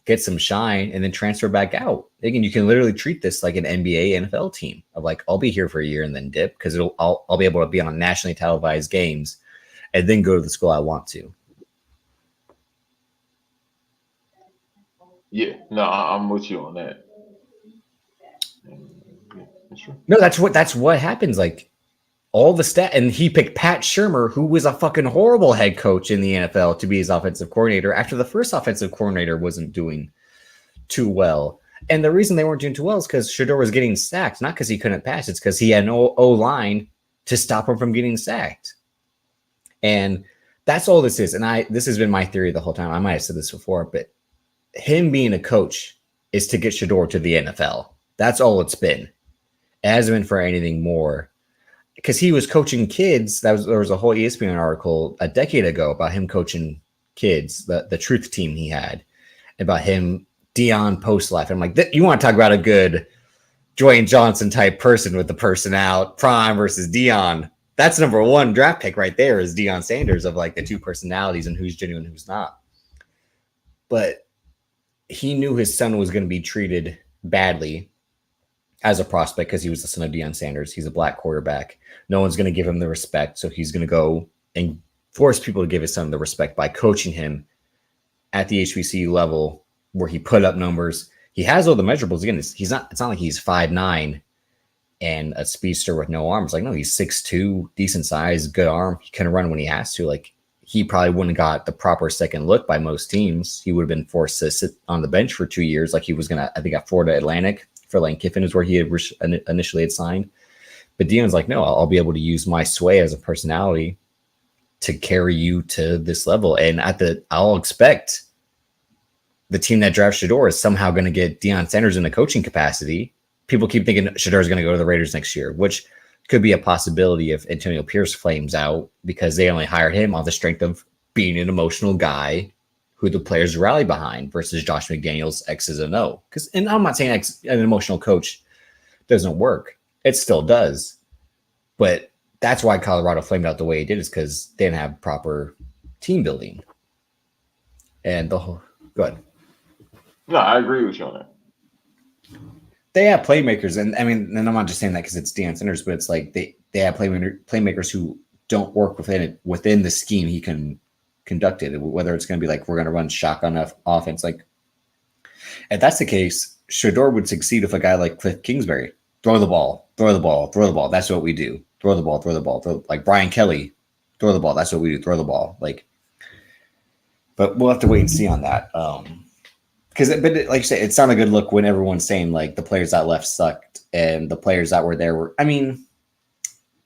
get some shine, and then transfer back out. Again, you can literally treat this like an NBA, NFL team of like, I'll be here for a year and then dip because I'll be able to be on nationally televised games and then go to the school I want to. Yeah, no, I'm with you on that. Yeah, that's true. No, that's what happens. Like all the stat, and he picked Pat Shurmur, who was a fucking horrible head coach in the NFL, to be his offensive coordinator after the first offensive coordinator wasn't doing too well. And the reason they weren't doing too well is because Shedeur was getting sacked, not because he couldn't pass. It's because he had no O-line to stop him from getting sacked. And that's all this is. And this has been my theory the whole time. I might have said this before, but him being a coach is to get Shedeur to the NFL. That's all it's been. It hasn't been for anything more. Because he was coaching kids. There was a whole ESPN article a decade ago about him coaching kids, the truth team he had, about him, Deion post-life. I'm like, you want to talk about a good Dwayne Johnson type person with the person out, Prime versus Deion. That's number one draft pick right there, is Deion Sanders, of like the two personalities and who's genuine and who's not. But he knew his son was going to be treated badly as a prospect because he was the son of Deion Sanders. He's a black quarterback. No one's going to give him the respect. So he's going to go and force people to give his son the respect by coaching him at the HBCU level where he put up numbers. He has all the measurables. Again, it's not like he's 5'9" and a speedster with no arms. Like, no, he's 6'2", decent size, good arm. He can run when he has to. Like, he probably wouldn't have got the proper second look by most teams. He would have been forced to sit on the bench for 2 years, like he was going to, I think, at Florida Atlantic for Lane Kiffin is where he had initially had signed. But Deion's like, no, I'll be able to use my sway as a personality to carry you to this level. And I'll expect the team that drafts Shedeur is somehow going to get Deion Sanders in a coaching capacity. People keep thinking Shedeur is going to go to the Raiders next year, which could be a possibility if Antonio Pierce flames out, because they only hired him on the strength of being an emotional guy who the players rally behind, versus Josh McDaniels X's and O. And I'm not saying an emotional coach doesn't work. It still does. But that's why Colorado flamed out the way it did, is because they didn't have proper team building. And go ahead. No, I agree with you on that. They have playmakers, and I mean, and I'm not just saying that because it's Deion Sanders, but it's like they have playmakers who don't work within the scheme he can conduct it. Whether it's going to be like, we're going to run shotgun offense, like if that's the case, Shedeur would succeed if a guy like Cliff Kingsbury throw the ball. That's what we do. Throw the ball. Like Brian Kelly, throw the ball. That's what we do. Throw the ball. Like, but we'll have to wait and see on that. But like you said, it's not a good look when everyone's saying like the players that left sucked and the players that were there were. I mean,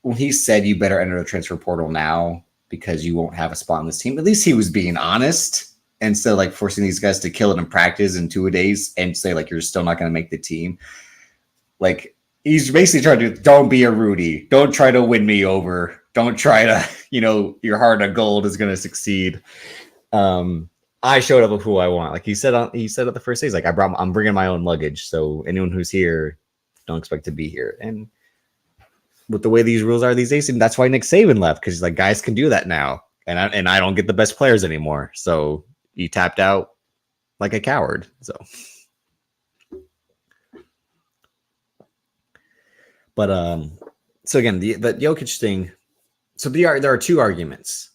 when he said you better enter the transfer portal now because you won't have a spot on this team, at least he was being honest instead of like forcing these guys to kill it in practice in 2 days and say like you're still not going to make the team. Like he's basically trying to don't be a Rudy. Don't try to win me over. Don't try to, your heart of gold is going to succeed. I showed up with who I want. Like he said at the first day, he's like, I'm bringing my own luggage. So anyone who's here, don't expect to be here. And with the way these rules are these days, and that's why Nick Saban left, because he's like, guys can do that now. And I don't get the best players anymore. So he tapped out like a coward. So again, the Jokic thing. So there are 2 arguments.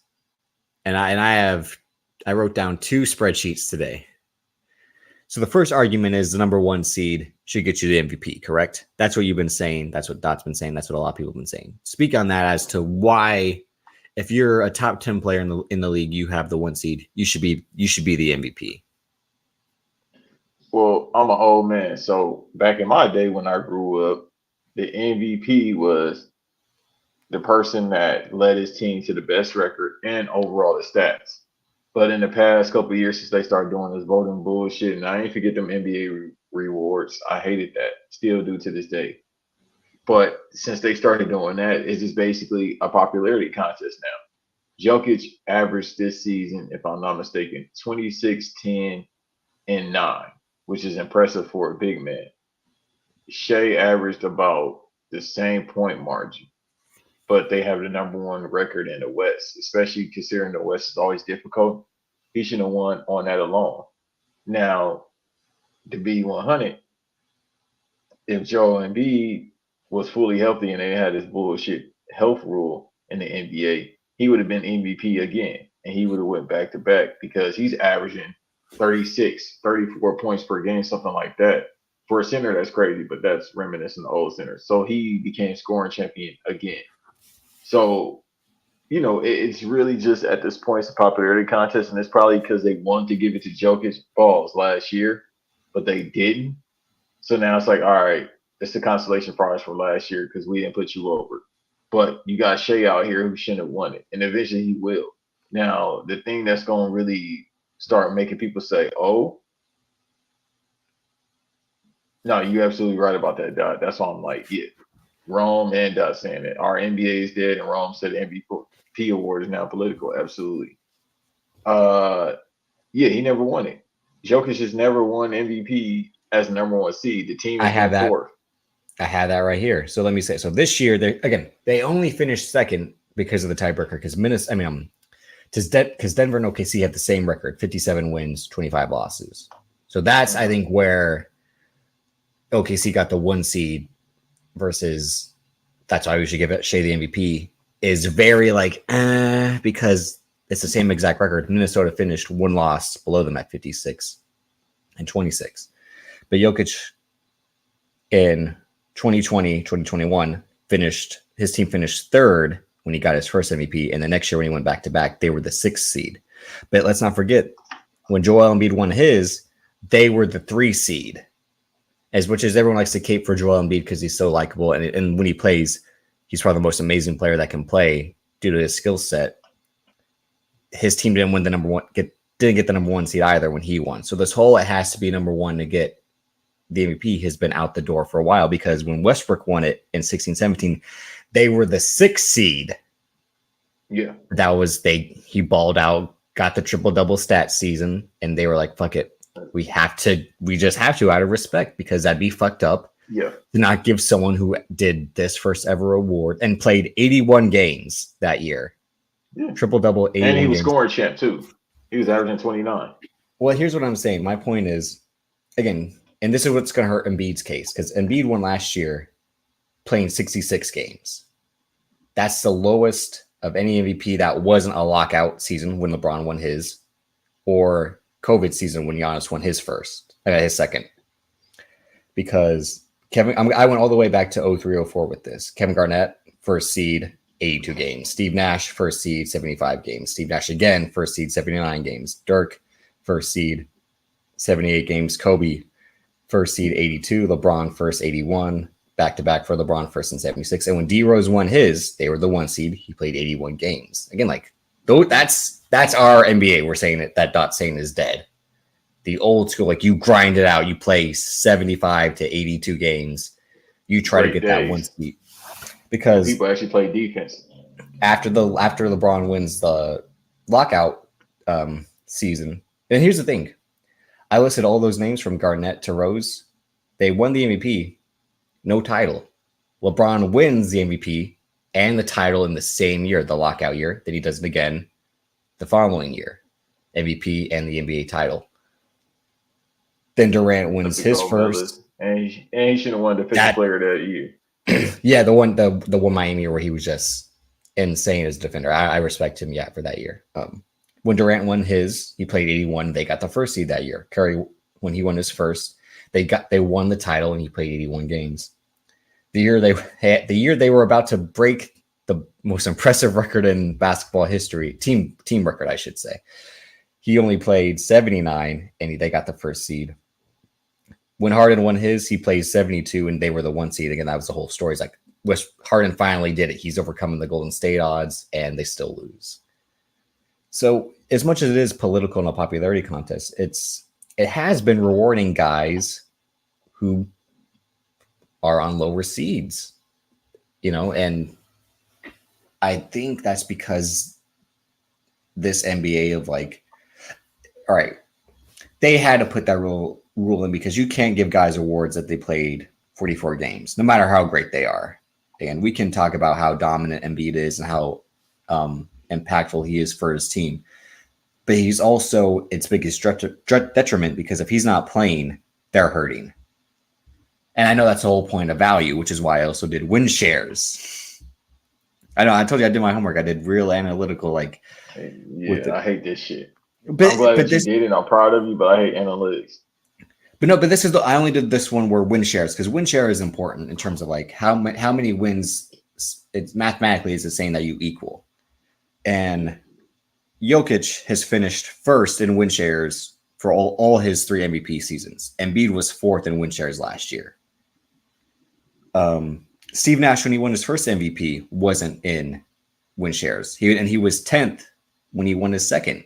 And I wrote down 2 spreadsheets today. So the first argument is the number 1 seed should get you the MVP, correct? That's what you've been saying. That's what Dot's been saying. That's what a lot of people have been saying. Speak on that as to why, if you're a top 10 player in the league, you have the 1 seed. You should be the MVP. Well, I'm an old man, so back in my day when I grew up, the MVP was the person that led his team to the best record and overall the stats. But in the past couple of years since they started doing this voting bullshit, and I ain't forget them NBA rewards. I hated that. Still do to this day. But since they started doing that, it's just basically a popularity contest now. Jokic averaged this season, if I'm not mistaken, 26, 10, and 9, which is impressive for a big man. Shea averaged about the same point margin, but they have the number 1 record in the West, especially considering the West is always difficult. He should have won on that alone. Now, to be 100, if Joel Embiid was fully healthy and they had this bullshit health rule in the NBA, he would have been MVP again, and he would have went back to back because he's averaging 36, 34 points per game, something like that. For a center, that's crazy, but that's reminiscent of old centers. So he became scoring champion again. So, it's really just at this point, it's a popularity contest, and it's probably because they wanted to give it to Jokic balls last year, but they didn't. So now it's like, all right, it's the consolation prize for last year because we didn't put you over. But you got Shea out here who shouldn't have won it, and eventually he will. Now, the thing that's going to really start making people say, oh, no, you're absolutely right about that, Dot. That's why I'm like, yeah. Rome and Dot saying it. Our NBA is dead, and Rome said the MVP award is now political. Absolutely. Yeah, he never won it. Jokic has never won MVP as number 1 seed. The team is 4th. I have that right here. So let me say. So this year, they only finished 2nd because of the tiebreaker. Because Denver and OKC have the same record: 57 wins, 25 losses. So that's I think where OKC got the 1 seed. Versus, that's why we should give it Shea the MVP, is very because it's the same exact record. Minnesota finished 1 loss below them at 56 and 26. But Jokic in 2020, 2021 his team finished 3rd when he got his first MVP. And the next year when he went back to back, they were the 6th seed. But let's not forget, when Joel Embiid won his, they were the 3 seed. As much as everyone likes to cape for Joel Embiid because he's so likable, and when he plays, he's probably the most amazing player that can play due to his skill set. His team didn't win the didn't get the number 1 seed either when he won. So this whole it has to be number 1 to get the MVP has been out the door for a while, because when Westbrook won it in 16-17, they were the 6th seed. Yeah, that was he balled out, got the triple-double stat season, and they were like, fuck it. We just have to out of respect, because that'd be fucked up. Yeah. To not give someone who did this first ever award and played 81 games that year. Yeah. Triple-double, 81 and he was games. scoring champ too. He was averaging 29. Well, here's what I'm saying. My point is, again, and this is what's going to hurt Embiid's case, because Embiid won last year playing 66 games. That's the lowest of any MVP that wasn't a lockout season when LeBron won his, or COVID season when Giannis won his second. Because I went all the way back to 03-04 with this. Kevin Garnett, first seed, 82 games. Steve Nash, first seed, 75 games. Steve Nash again, first seed, 79 games. Dirk, first seed, 78 games. Kobe, first seed, 82. LeBron, first, 81. back-to-back for LeBron first in 76. And when D Rose won his, they were the 1 seed. He played 81 games. Again, like that's our NBA. We're saying that dot saying is dead. The old school, like you grind it out, you play 75 to 82 games, you try to get that 1 seed. Because people actually play defense. After LeBron wins the lockout season, and here's the thing. I listed all those names from Garnett to Rose. They won the MVP, no title. LeBron wins the MVP and the title in the same year, the lockout year. Then he does it again the following year, MVP and the NBA title. Then Durant wins his first. And he should have won defensive player that year. Yeah, the one Miami year where he was just insane as a defender. I respect him, for that year. When Durant won his, he played 81. They got the first seed that year. Curry, when he won his first, they won the title and he played 81 games. The year they were about to break the most impressive record in basketball history, team record, I should say. He only played 79 and they got the first seed. When Harden won his, he played 72 and they were the 1 seed. Again, that was the whole story. It's like Harden finally did it. He's overcoming the Golden State odds and they still lose. So as much as it is political and a popularity contest, it has been rewarding guys who are on lower seeds, and I think that's because this NBA of like, all right, they had to put that rule in because you can't give guys awards that they played 44 games, no matter how great they are. And we can talk about how dominant Embiid is and how impactful he is for his team. But he's also its biggest detriment because if he's not playing, they're hurting. And I know that's the whole point of value, which is why I also did win shares. I know I told you I did my homework. I did real analytical, I hate this shit. I'm glad that you did it. I'm proud of you, but I hate analytics. But I only did this one where win shares because win share is important in terms of like how many wins. It's mathematically is saying that you equal. And Jokic has finished first in win shares for all his 3 MVP seasons. Embiid was 4th in win shares last year. Steve Nash, when he won his first MVP, wasn't in win shares. He was 10th when he won his second.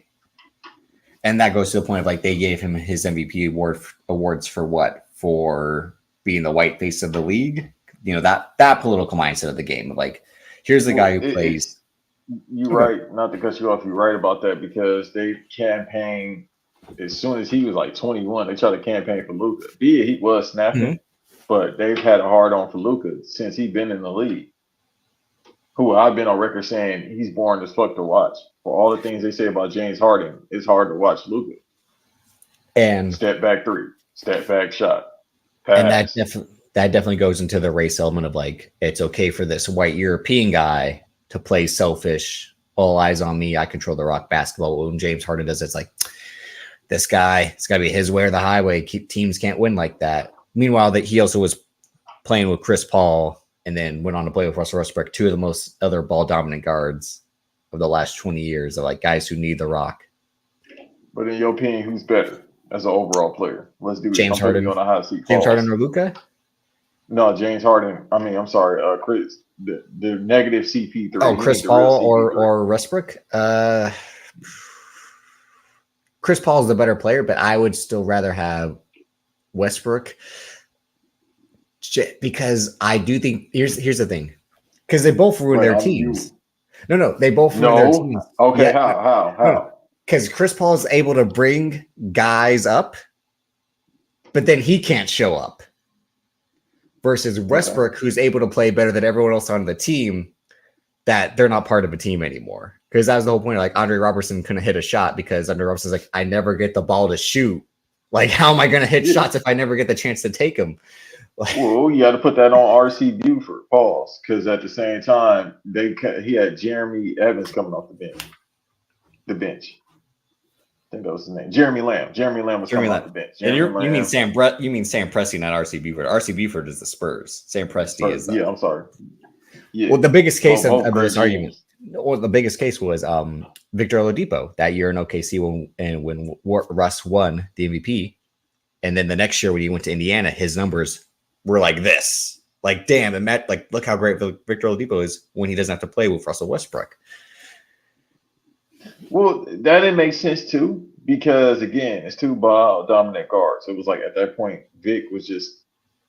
And that goes to the point of like they gave him his MVP awards for what? For being the white face of the league. That political mindset of the game. Like, here's the guy who plays. You're right. Not to cut you off. You're right about that because they campaigned as soon as he was like 21. They tried to campaign for Luka. He was snapping, but they've had a hard on for Luka since he's been in the league. Who I've been on record saying he's boring as fuck to watch. For all the things they say about James Harden, it's hard to watch Luka. And step back 3, step back shot, pass. And that definitely goes into the race element of like it's okay for this white European guy to play selfish, all eyes on me, I control the rock basketball. When James Harden does, it's like this guy, it's got to be his way or the highway. Teams can't win like that. Meanwhile, that he also was playing with Chris Paul and then went on to play with Russell Westbrook, 2 of the most other ball dominant guards of the last 20 years of like guys who need the rock. But in your opinion, who's better as an overall player? Let's do James Harden on a hot seat. James Harden or Luka? No, James Harden. I mean, I'm sorry, Chris. The negative CP3. Oh, Chris Paul or Westbrook. Chris Paul is the better player, but I would still rather have Westbrook because I do think here's the thing because they both ruined their teams. No, they both ruined their teams. Okay, yeah. How? Because Chris Paul is able to bring guys up, but then he can't show up. Versus Westbrook, who's able to play better than everyone else on the team, that they're not part of a team anymore. Because that was the whole point. Like Andre Robertson couldn't hit a shot because Andre Robertson's like, I never get the ball to shoot. Like, how am I going to hit shots if I never get the chance to take them? Well, you got to put that on RC Buford, pause, because at the same time, he had Jeremy Evans coming off the bench. I think that was his name. Jeremy Lamb. Jeremy Lamb was coming off the bench. And you mean Sam Presti, not RC Buford. RC Buford is the Spurs. Sam Presti is. I'm sorry. Yeah. Well, the biggest case of this argument. Well, the biggest case was Victor Oladipo that year in OKC when Russ won the MVP, and then the next year when he went to Indiana, his numbers were like this. Like, damn, and Matt, like, look how great Victor Oladipo is when he doesn't have to play with Russell Westbrook. Well, that didn't make sense too, because again, it's two ball dominant guards. It was like at that point, Vic was just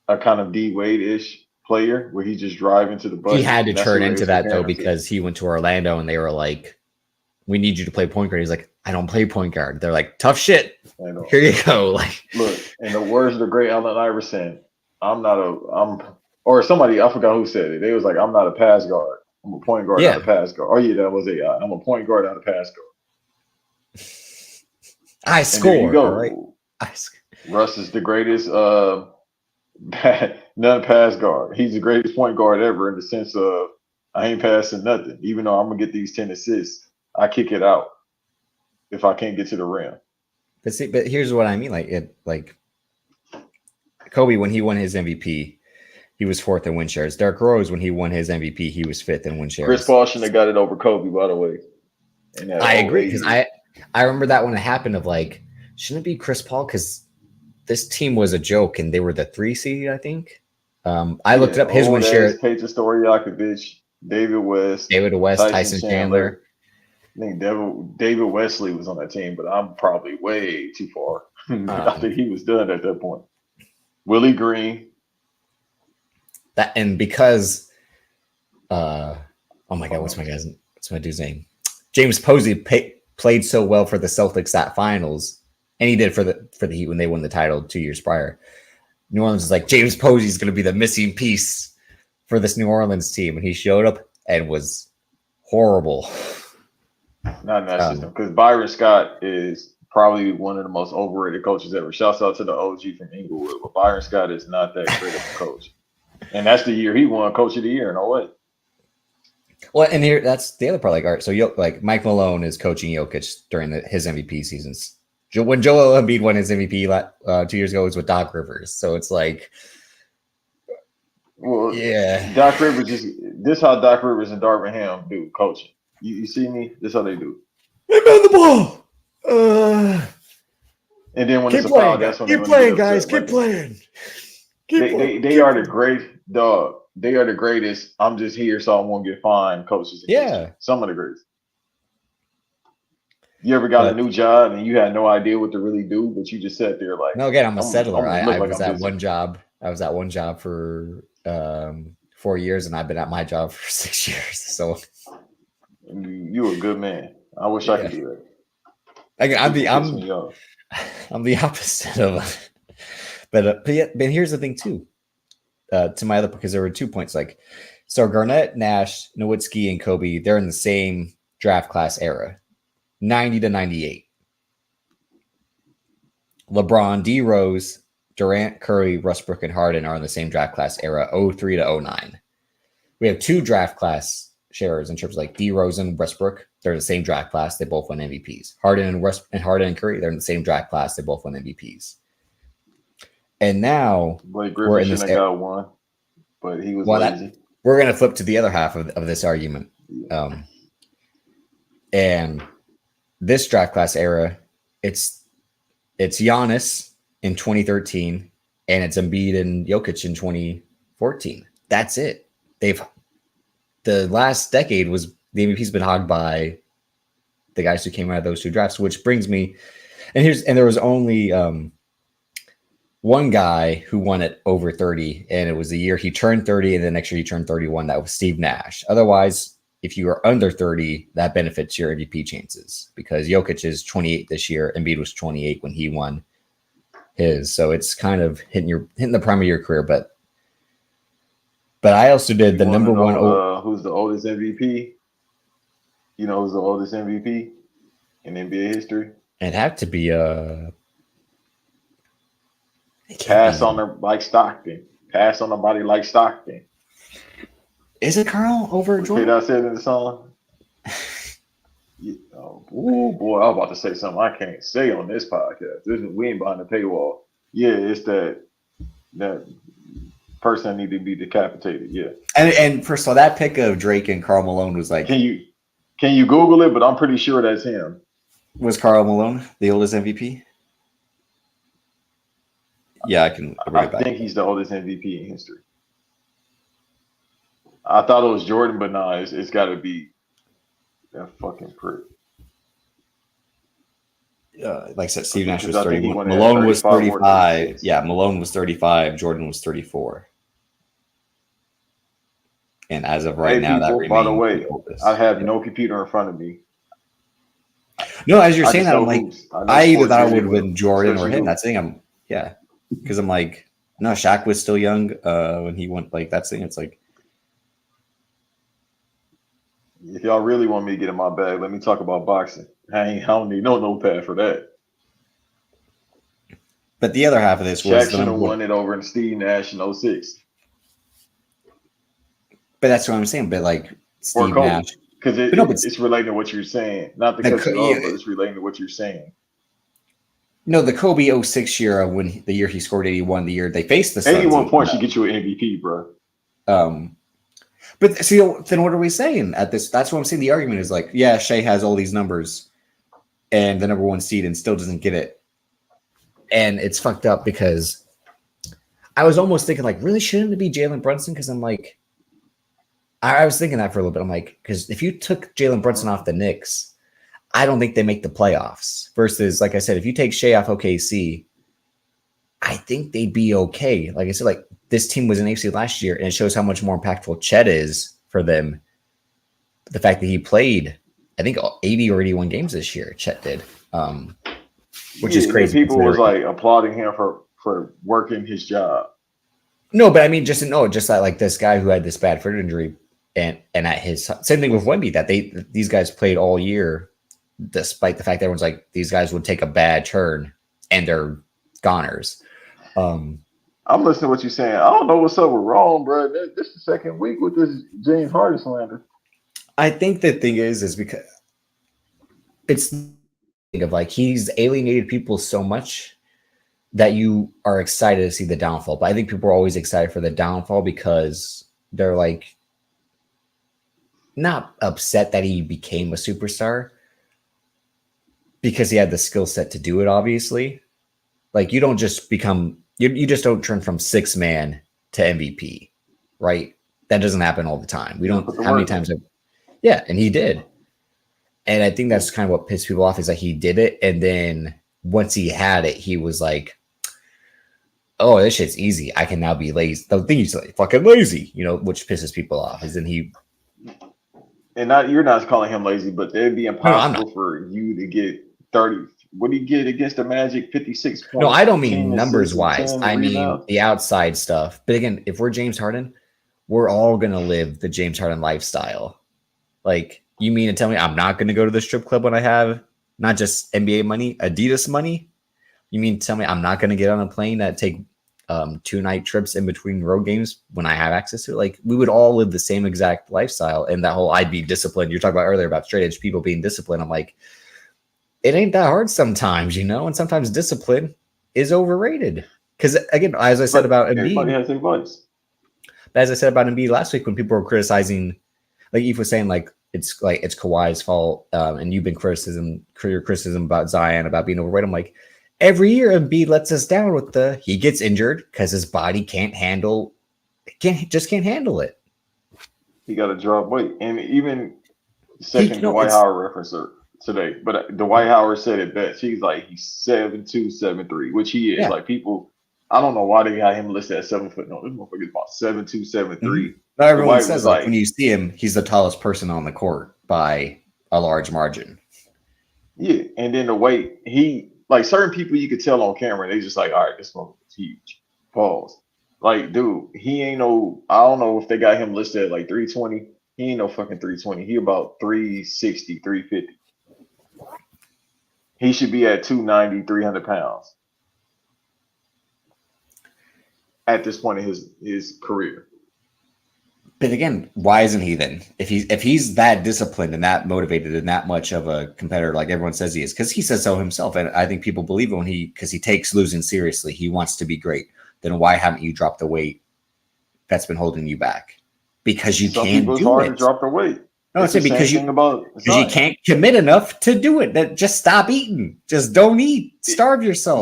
a kind of D Wade-ish player where he just drive into the bucket. He had to That's turn who they into was that though comparing him to. because he went to Orlando and they were like, "We need you to play point guard." He's like, "I don't play point guard." They're like, "Tough shit. Here you go." Like, look, in the words of the great Allen Iverson, or somebody, I forgot who said it. They was like, "I'm not a pass guard. I'm a point guard, not a pass guard." Oh yeah, that was AI. I'm a point guard, not a pass guard. I score. You go. All right. Russ is the greatest non-pass guard. He's the greatest point guard ever in the sense of I ain't passing nothing. Even though I'm gonna get these 10 assists, I kick it out if I can't get to the rim. But see, but here's what I mean. Like Kobe, when he won his MVP, he was 4th in win shares. Derrick Rose, when he won his MVP, he was 5th in win shares. Chris Paul shouldn't have got it over Kobe, by the way. I agree, because I remember that when it happened of like, shouldn't it be Chris Paul? Because this team was a joke and they were the 3 seed, I think. I looked up his win share. Peja Stojakovic, David West, Tyson Chandler. I think David Wesley was on that team, but I'm probably way too far. I think he was done at that point. Willie Green. That and because, oh my God, what's my dude's name? James Posey played so well for the Celtics that finals, and he did for the Heat when they won the title 2 years prior. New Orleans is like, James Posey is going to be the missing piece for this New Orleans team, and he showed up and was horrible. Not in that system, because Byron Scott is probably one of the most overrated coaches ever. Shouts out to the OG from Inglewood, but Byron Scott is not that great of a coach. And that's the year he won Coach of the Year in 08. Well, and here that's the other part. Like, all right, so like Mike Malone is coaching Jokic during his MVP seasons. When Joel Embiid won his MVP 2 years ago, it was with Doc Rivers. So it's like, well, yeah, Doc Rivers this is how Doc Rivers and Darvin Ham do coaching. You see me? This is how they do. They man the ball. And then when keep it's a playing, foul, that's when keep playing, guys. Keep playing. They are the great dog. They are the greatest. I'm just here so I won't get fined. Coaches, some of the greatest. You ever got a new job and you had no idea what to really do, but you just sat there like, no, again, I'm a settler. I was at one job. I was at one job for 4 years, and I've been at my job for 6 years. So you a good man. I wish I could do that. I'm the opposite of. But here's the thing too. To my other, because there were 2 points. Like, so Garnett, Nash, Nowitzki, and Kobe, they're in the same draft class era, 90 to 98. LeBron, D Rose, Durant, Curry, Westbrook, and Harden are in the same draft class era, 03 to 09. We have 2 draft class sharers in terms of like D Rose and Westbrook. They're in the same draft class. They both won MVPs. Harden and Curry, they're in the same draft class. They both won MVPs. And now we're in this. Got one, but he was lazy. We're going to flip to the other half of this argument. And this draft class era, it's Giannis in 2013, and it's Embiid and Jokic in 2014. That's it. The last decade was the MVP's been hogged by the guys who came out of those 2 drafts, which brings me, and there was only one guy who won it over 30, and it was the year he turned 30, and the next year he turned 31. That was Steve Nash. Otherwise, if you are under 30, that benefits your MVP chances, because Jokic is 28 this year. Embiid was 28 when he won his. So it's kind of hitting the prime of your career. But I also did the number one. Who's the oldest MVP? You know who's the oldest MVP in NBA history? It'd have to be Pass on her like Stockton. Pass on a body like Stockton. Is it Carl over Jordan? I said in the song. Oh boy, I was about to say something I can't say on this podcast. We ain't behind the paywall. Yeah, it's that person that need to be decapitated. Yeah. And first of all, that pick of Drake and Karl Malone was like. Can you Google it? But I'm pretty sure that's him. Was Karl Malone the oldest MVP? Yeah, I can. I think he's the oldest MVP in history. I thought it was Jordan, but nah, it's got to be that fucking prick. Like I said, Steve Nash was Because I think he 31. went at Malone was 35 or 35. 36. Yeah, Malone was 35. Jordan was 34. And as of right Hey, now, that people, by the remains way, the oldest. I have Yeah. no computer in front of me. No, as you're I saying just that, know I'm like, hoops. I know I either sports thought it very would have well, been Jordan or especially him. hoops. That's the thing. Yeah, because I'm like, no, Shaq was still young when he went. Like that's the thing. It's like, If y'all really want me to get in my bag, let me talk about boxing. I don't need no notepad for that. but the other half of this was Shaq the should number have one. won it over in Steve Nash in '06 But that's what I'm saying. But like or Steve Kobe. Nash, Because but no, but it's relating to what you're saying. Not to the cut you off, but it's relating to what you're saying. no, the Kobe 06 year when the year he scored 81, the year they faced the Suns. 81 points should get you an MVP, bro. But see, then what are we saying at this? That's what I'm saying. The argument is like, yeah, Shea has all these numbers and the number one seed and still doesn't get it. And it's fucked up because I was almost thinking, like, really, shouldn't it be Jalen Brunson? Because I'm like, I was thinking that for a little bit. I'm like, because if you took Jalen Brunson off the Knicks, I don't think they make the playoffs. Versus, like I said, if you take Shea off OKC, I think they'd be okay. Like I said, like this team was in AFC last year, and it shows how much more impactful Chet is for them. The fact that he played, I think, 80 or 81 games this year, Chet did, which is crazy. People was like applauding him for working his job. No, but I mean, just that like this guy who had this bad foot injury, and at his same thing with Wemby, that these guys played all year, despite the fact that everyone's like these guys would take a bad turn and they're goners. I'm listening to what you're saying. I don't know what's up with Rome, bro. This is the second week with this James Harden slander. I think the thing is because it's of like he's alienated people so much that you are excited to see the downfall. But I think people are always excited for the downfall because they're like not upset that he became a superstar because he had the skill set to do it, obviously. Like you don't just become you just don't turn from 6 man to MVP, right? That doesn't happen all the time. We don't how many times yeah, and he did. And I think that's kind of what pissed people off is that he did it. And then once he had it, he was like, oh, this shit's easy. I can now be lazy. The thing is like fucking lazy, which pisses people off. Is then he and you're not calling him lazy, but it'd be impossible for you to get 30. What do you get against the Magic? 56 points. No, I don't mean numbers wise. I mean the outside stuff. But again, if we're James Harden, we're all gonna live the James Harden lifestyle. Like, you mean to tell me I'm not going to go to the strip club when I have not just NBA money, Adidas money? You mean to tell me I'm not going to get on a plane that take 2-night trips in between road games when I have access to it? Like, we would all live the same exact lifestyle. And that whole I'd be disciplined. You're talking about earlier about straight edge people being disciplined. I'm like, it ain't that hard sometimes, and sometimes discipline is overrated. Because, again, as I said about Embiid. Everybody has advice. As I said about Embiid last week when people were criticizing, like Eve was saying, it's Kawhi's fault, and you've been criticism about Zion about being overweight. I'm like, every year Embiid lets us down with he gets injured because his body can't handle it. He got to drop weight, and even second Dwight Howard referencer today, but Dwight Howard said it best. He's like he's 7'2", 7'3", which he is. Yeah. Like people. I don't know why they got him listed at 7 foot. No, this motherfucker is about 7'2", 7'3". Mm-hmm. No, everyone says like when you see him, he's the tallest person on the court by a large margin. Yeah, and then the weight, he like certain people you could tell on camera, they just like, all right, this motherfucker's huge. Pause. Like, dude, he ain't no. I don't know if they got him listed at like 320. He ain't no fucking 320. He about 360, 350. He should be at 290, 300 pounds. At this point in his career. But again, why isn't he then? If he's that disciplined and that motivated and that much of a competitor like everyone says he is, because he says so himself, and I think people believe it because he takes losing seriously. He wants to be great. Then why haven't you dropped the weight that's been holding you back? Because you can't do it. It's hard to drop the weight. No, it's because you can't commit enough to do it. That just stop eating. Just don't eat. Starve yourself.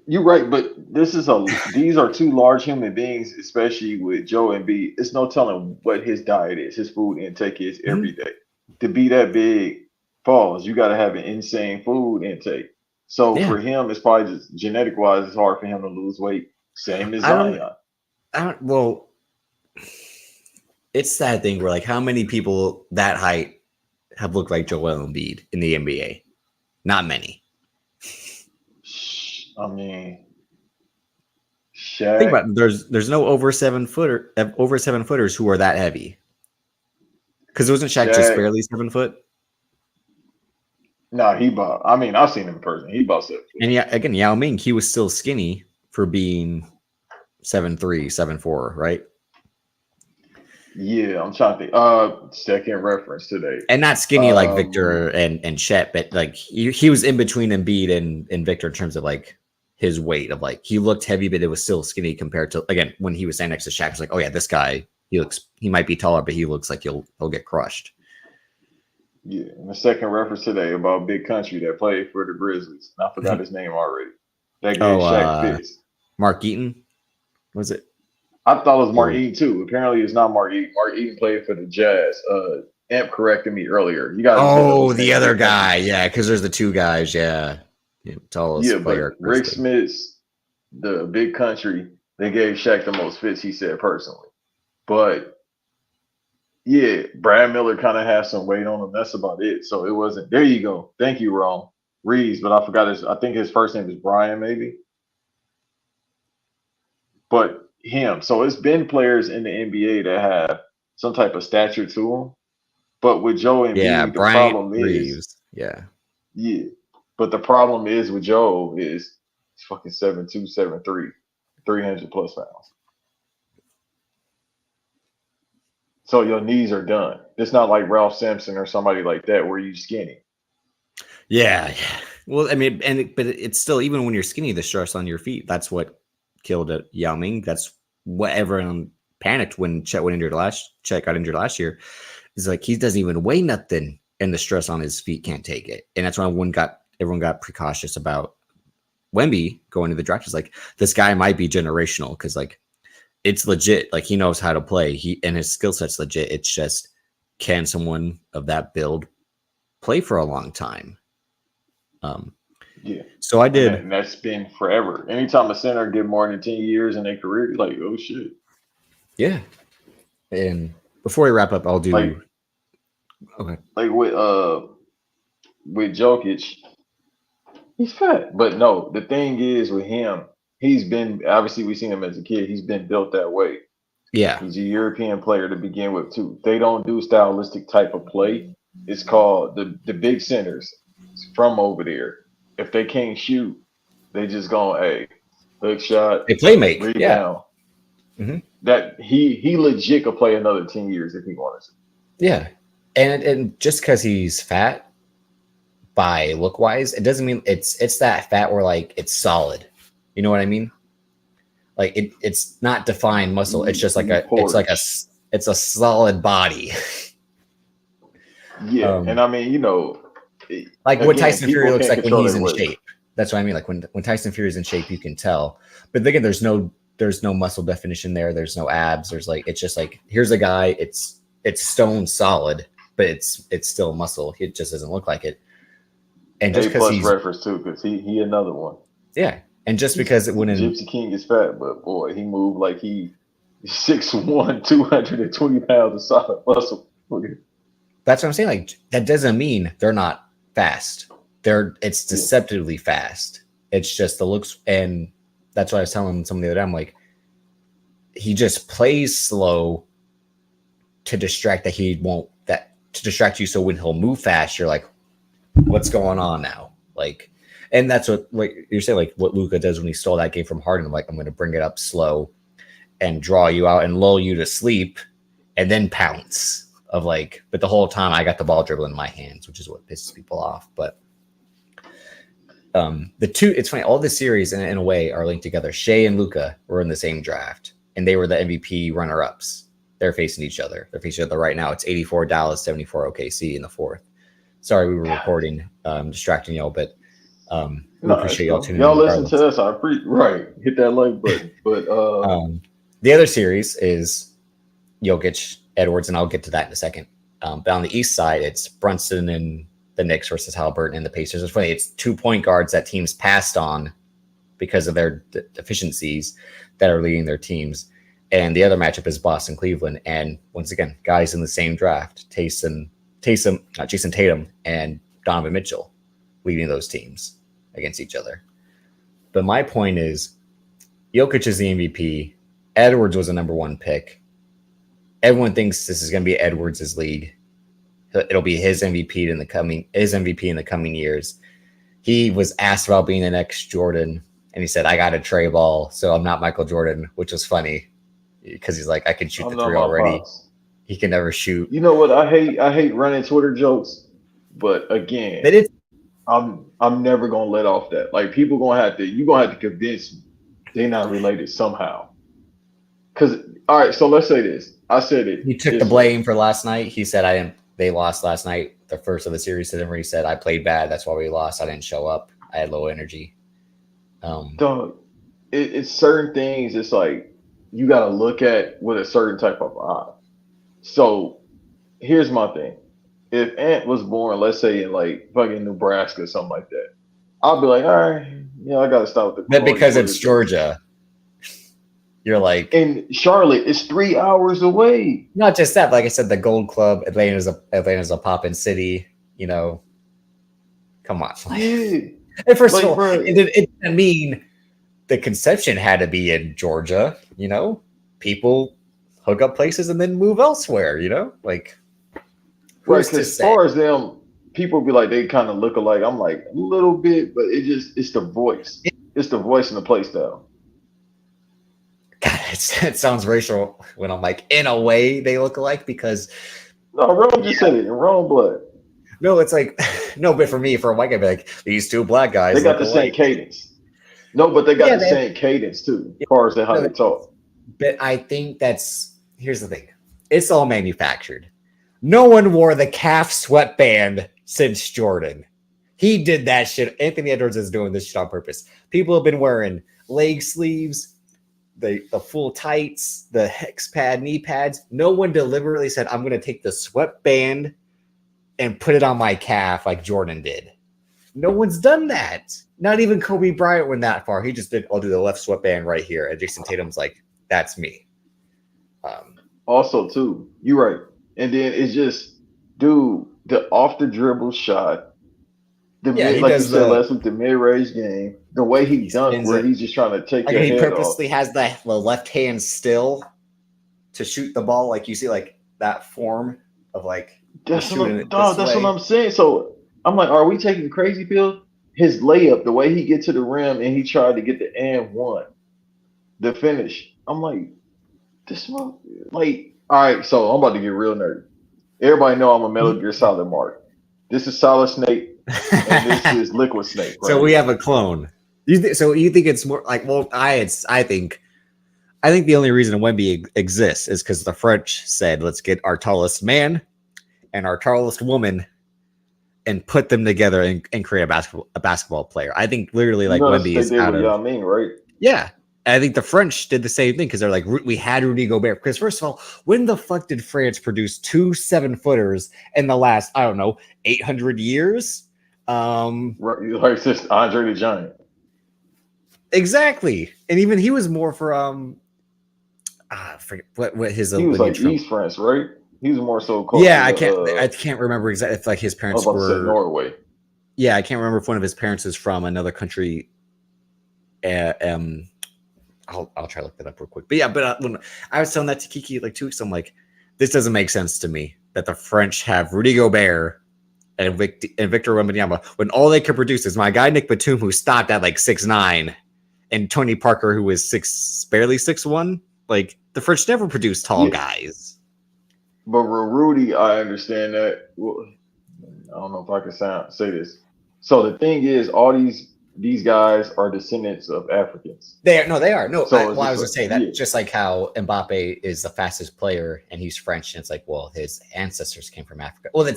You're right, but these are two large human beings, especially with Joe Embiid. It's no telling what his diet is, his food intake is Mhm. every day. To be that big, pause, you got to have an insane food intake. So Yeah, for him, it's probably just genetic wise, it's hard for him to lose weight. Same as I don't, Zion. I don't. Well, it's that thing where like how many people that height have looked like Joel Embiid in the NBA? Not many. I mean, Think Shaq, about it. There's no over 7 footers who are that heavy. Because wasn't Shaq just Shaq. barely 7 foot? Nah, he bought. I mean, I've seen him in person. He bought 7 foot. And yeah, again, Yao Ming, he was still skinny for being 7'3", 7'4", right? Yeah, I'm trying to think. Second reference today. And not skinny like Um, Victor and Chet, but like he was in between Embiid and Victor in terms of like his weight of like he looked heavy, but it was still skinny compared to again when he was standing next to Shaq. It's like, oh yeah, this guy he might be taller, but he looks like he'll get crushed. Yeah, and the second reference today about Big Country that played for the Grizzlies. And I forgot his name already. That gave Oh, Shaq fits. Mark Eaton was it? I thought it was Mark Or Eaton too. Apparently, it's not Mark Eaton. Mark Eaton played for the Jazz. Amp corrected me earlier. You guys said the oh, what's the name other Big Country. guy, yeah, because there's the two guys, yeah, Yeah, tallest but player, Rick Grizzly. Smith's the Big Country. They gave Shaq the most fits. He said personally, but yeah, Brad Miller kind of has some weight on him. That's about it. So it wasn't. There you go. Thank you, Ron Reeves. But I forgot his. I think his first name is Brian, maybe. But him. So it's been players in the NBA that have some type of stature to them. But with Joe Yeah, Embiid, the Bryant problem is, Reeves, yeah, yeah. But the problem is with Joe is he's fucking 7'2", 7'3", 300 plus pounds. So your knees are done. It's not like Ralph Sampson or somebody like that where you skinny. yeah. Well, I mean, but it's still even when you're skinny, the stress on your feet. That's what killed it, Yao Ming. That's what everyone panicked when Chet got injured last year. It's like he doesn't even weigh nothing, and the stress on his feet can't take it. And that's why everyone got precautious about Wemby going to the draft. Is like this guy might be generational because like it's legit. Like he knows how to play. And his skill set's legit. It's just can someone of that build play for a long time? Yeah. So I did. And that's been forever. Anytime a center get more than 10 years in their career, you're like, oh shit. Yeah. And before we wrap up, I'll Like do. Okay. like with Jokic, he's fat. But no, the thing is with him, he's been obviously we've seen him as a kid, he's been built that way. Yeah. He's a European player to begin with too. They don't do stylistic type of play. It's called the big centers from over there. If they can't shoot, they just go, hey, hook shot, They play make. Yeah. rebound. Hmm. That he legit could play another 10 years if he wanted to. Yeah. And just because he's fat by look wise, it doesn't mean it's that fat where like it's solid. You know what I mean? Like it's not defined muscle. It's just like Porch. it's a solid body. Yeah, and I mean, Like what again, Tyson Fury people looks can't like when control he's their in weight. shape. That's what I mean. Like when Tyson Fury's in shape, you can tell. But again, there's no muscle definition there. There's no abs. There's like it's just like here's a guy. It's stone solid, but it's still muscle. It just doesn't look like it. And just A because plus he's reference too, because he another one. yeah, and just because it wouldn't. Gypsy King is fat, but boy, he moved like he 6'1", 220 pounds of solid muscle. That's what I'm saying. Like that doesn't mean they're not fast. It's Yeah. deceptively fast. It's just the looks, and that's what I was telling someone the other day. I'm like, he just plays slow to distract to distract you. So when he'll move fast, you're like, what's going on now? Like, and that's what you're saying. Like what Luka does when he stole that game from Harden. Like I'm going to bring it up slow and draw you out and lull you to sleep, and then pounce. Of like, but the whole time I got the ball dribbling in my hands, which is what pisses people off. But it's funny, all the series in a way are linked together. Shea and Luka were in the same draft, and they were the MVP runner-ups. They're facing each other. They're facing each other right now. It's 84 Dallas, 74 OKC in the fourth. Sorry, we were recording, distracting y'all, but We No, it's appreciate y'all cool. tuning in Y'all listen regardless. to us. I appreciate. Right, hit that like button. But The other series is Jokic, Edwards, and I'll get to that in a second. But on the East side, it's Brunson and the Knicks versus Halliburton and the Pacers. It's funny. It's 2 point guards that teams passed on because of their deficiencies that are leading their teams. And the other matchup is Boston, Cleveland. And once again, guys in the same draft, Jason Tatum and Donovan Mitchell leading those teams against each other. But my point is, Jokic is the MVP. Edwards was a number 1 pick. Everyone thinks this is going to be Edwards' league. It'll be his MVP in the coming years. He was asked about being the next Jordan, and he said, "I got a tray ball, so I'm not Michael Jordan," which was funny because he's like, "I can shoot the three already." Pops. He can never shoot. You know what? I hate running Twitter jokes, but again, I'm never gonna let off that. Like you're gonna have to convince me they're not related somehow. Cause all right, so let's say this. I said it. He took the blame for last night. He said, they lost last night, the first of the series to them, where he said, "I played bad. That's why we lost. I didn't show up. I had low energy." Dog, it's certain things. It's like you got to look at with a certain type of eye. So here's my thing: if Ant was born, let's say in like fucking Nebraska or something like that, I'll be like, all right, yeah, I got to stop with the. But because it's Georgia, you're like, and Charlotte is 3 hours away. Not just that, like I said, the Gold Club, Atlanta's a poppin' city. You know, come on. Yeah. And first of all, it didn't mean the conception had to be in Georgia. You know, people hook up places and then move elsewhere. You know, like right. As far as them, people be like they kind of look alike. I'm like a little bit, but it's the voice. It's the voice and the play style. God, it sounds racial when I'm like, in a way they look alike because no, Rome just said it in Rome blood. No, it's like no, but for me, for a white guy, be like these 2 black guys. They got the same cadence. No, but they got the same cadence too, as far as how they talk. But I think here's the thing: it's all manufactured. No one wore the calf sweatband since Jordan. He did that shit. Anthony Edwards is doing this shit on purpose. People have been wearing leg sleeves, the full tights, the hex pad, knee pads. No one deliberately said, "I'm going to take the sweatband and put it on my calf like Jordan did." No one's done that. Not even Kobe Bryant went that far. He just did, "I'll do the left sweatband right here." And Jason Tatum's like, "That's me." Also, too, you're right. And then it's just, dude, the off the dribble shot. Like you said last week, the mid-range game, the way he dunked, where he's just trying to take your head off. He purposely has the left hand still to shoot the ball, like you see, like that form of like. That's what I'm saying. So I'm like, are we taking crazy pills? His layup, the way he get to the rim, and he tried to get the and one, the finish. I'm like, this one, like, all right. So I'm about to get real nerdy. Everybody know I'm a Metal Gear Solid mark. This is Solid Snake, and this is Liquid Snake. Right? So we have a clone. So you think it's more like? Well, I think the only reason Wemby exists is because the French said, "Let's get our tallest man and our tallest woman and put them together and create a basketball player." I think literally like Wemby is out of. I mean, right? Yeah. I think the French did the same thing because they're like, we had Rudy Gobert. Because first of all, when the fuck did France produce 2 7-footers in the last, I don't know, 800 years? Right, like just Andre the Giant. Exactly. And even he was more for I forget what his he was like East France, right? He was more so close. Yeah, I can't remember exactly if like his parents were Norway. Yeah, I can't remember if one of his parents is from another country. I'll try to look that up real quick. But yeah, when I was telling that to Kiki like 2 weeks, I'm like, this doesn't make sense to me that the French have Rudy Gobert and Victor Wembanyama when all they could produce is my guy Nick Batum, who stopped at like 6'9", and Tony Parker, who was barely 6'1". Like the French never produced tall guys. But Rudy, I understand that. Well, I don't know if I can say this. So the thing is, all these guys are descendants of Africans. They are. No, so I was going to say that just like how Mbappe is the fastest player and he's French, and it's like, well, his ancestors came from Africa. Well,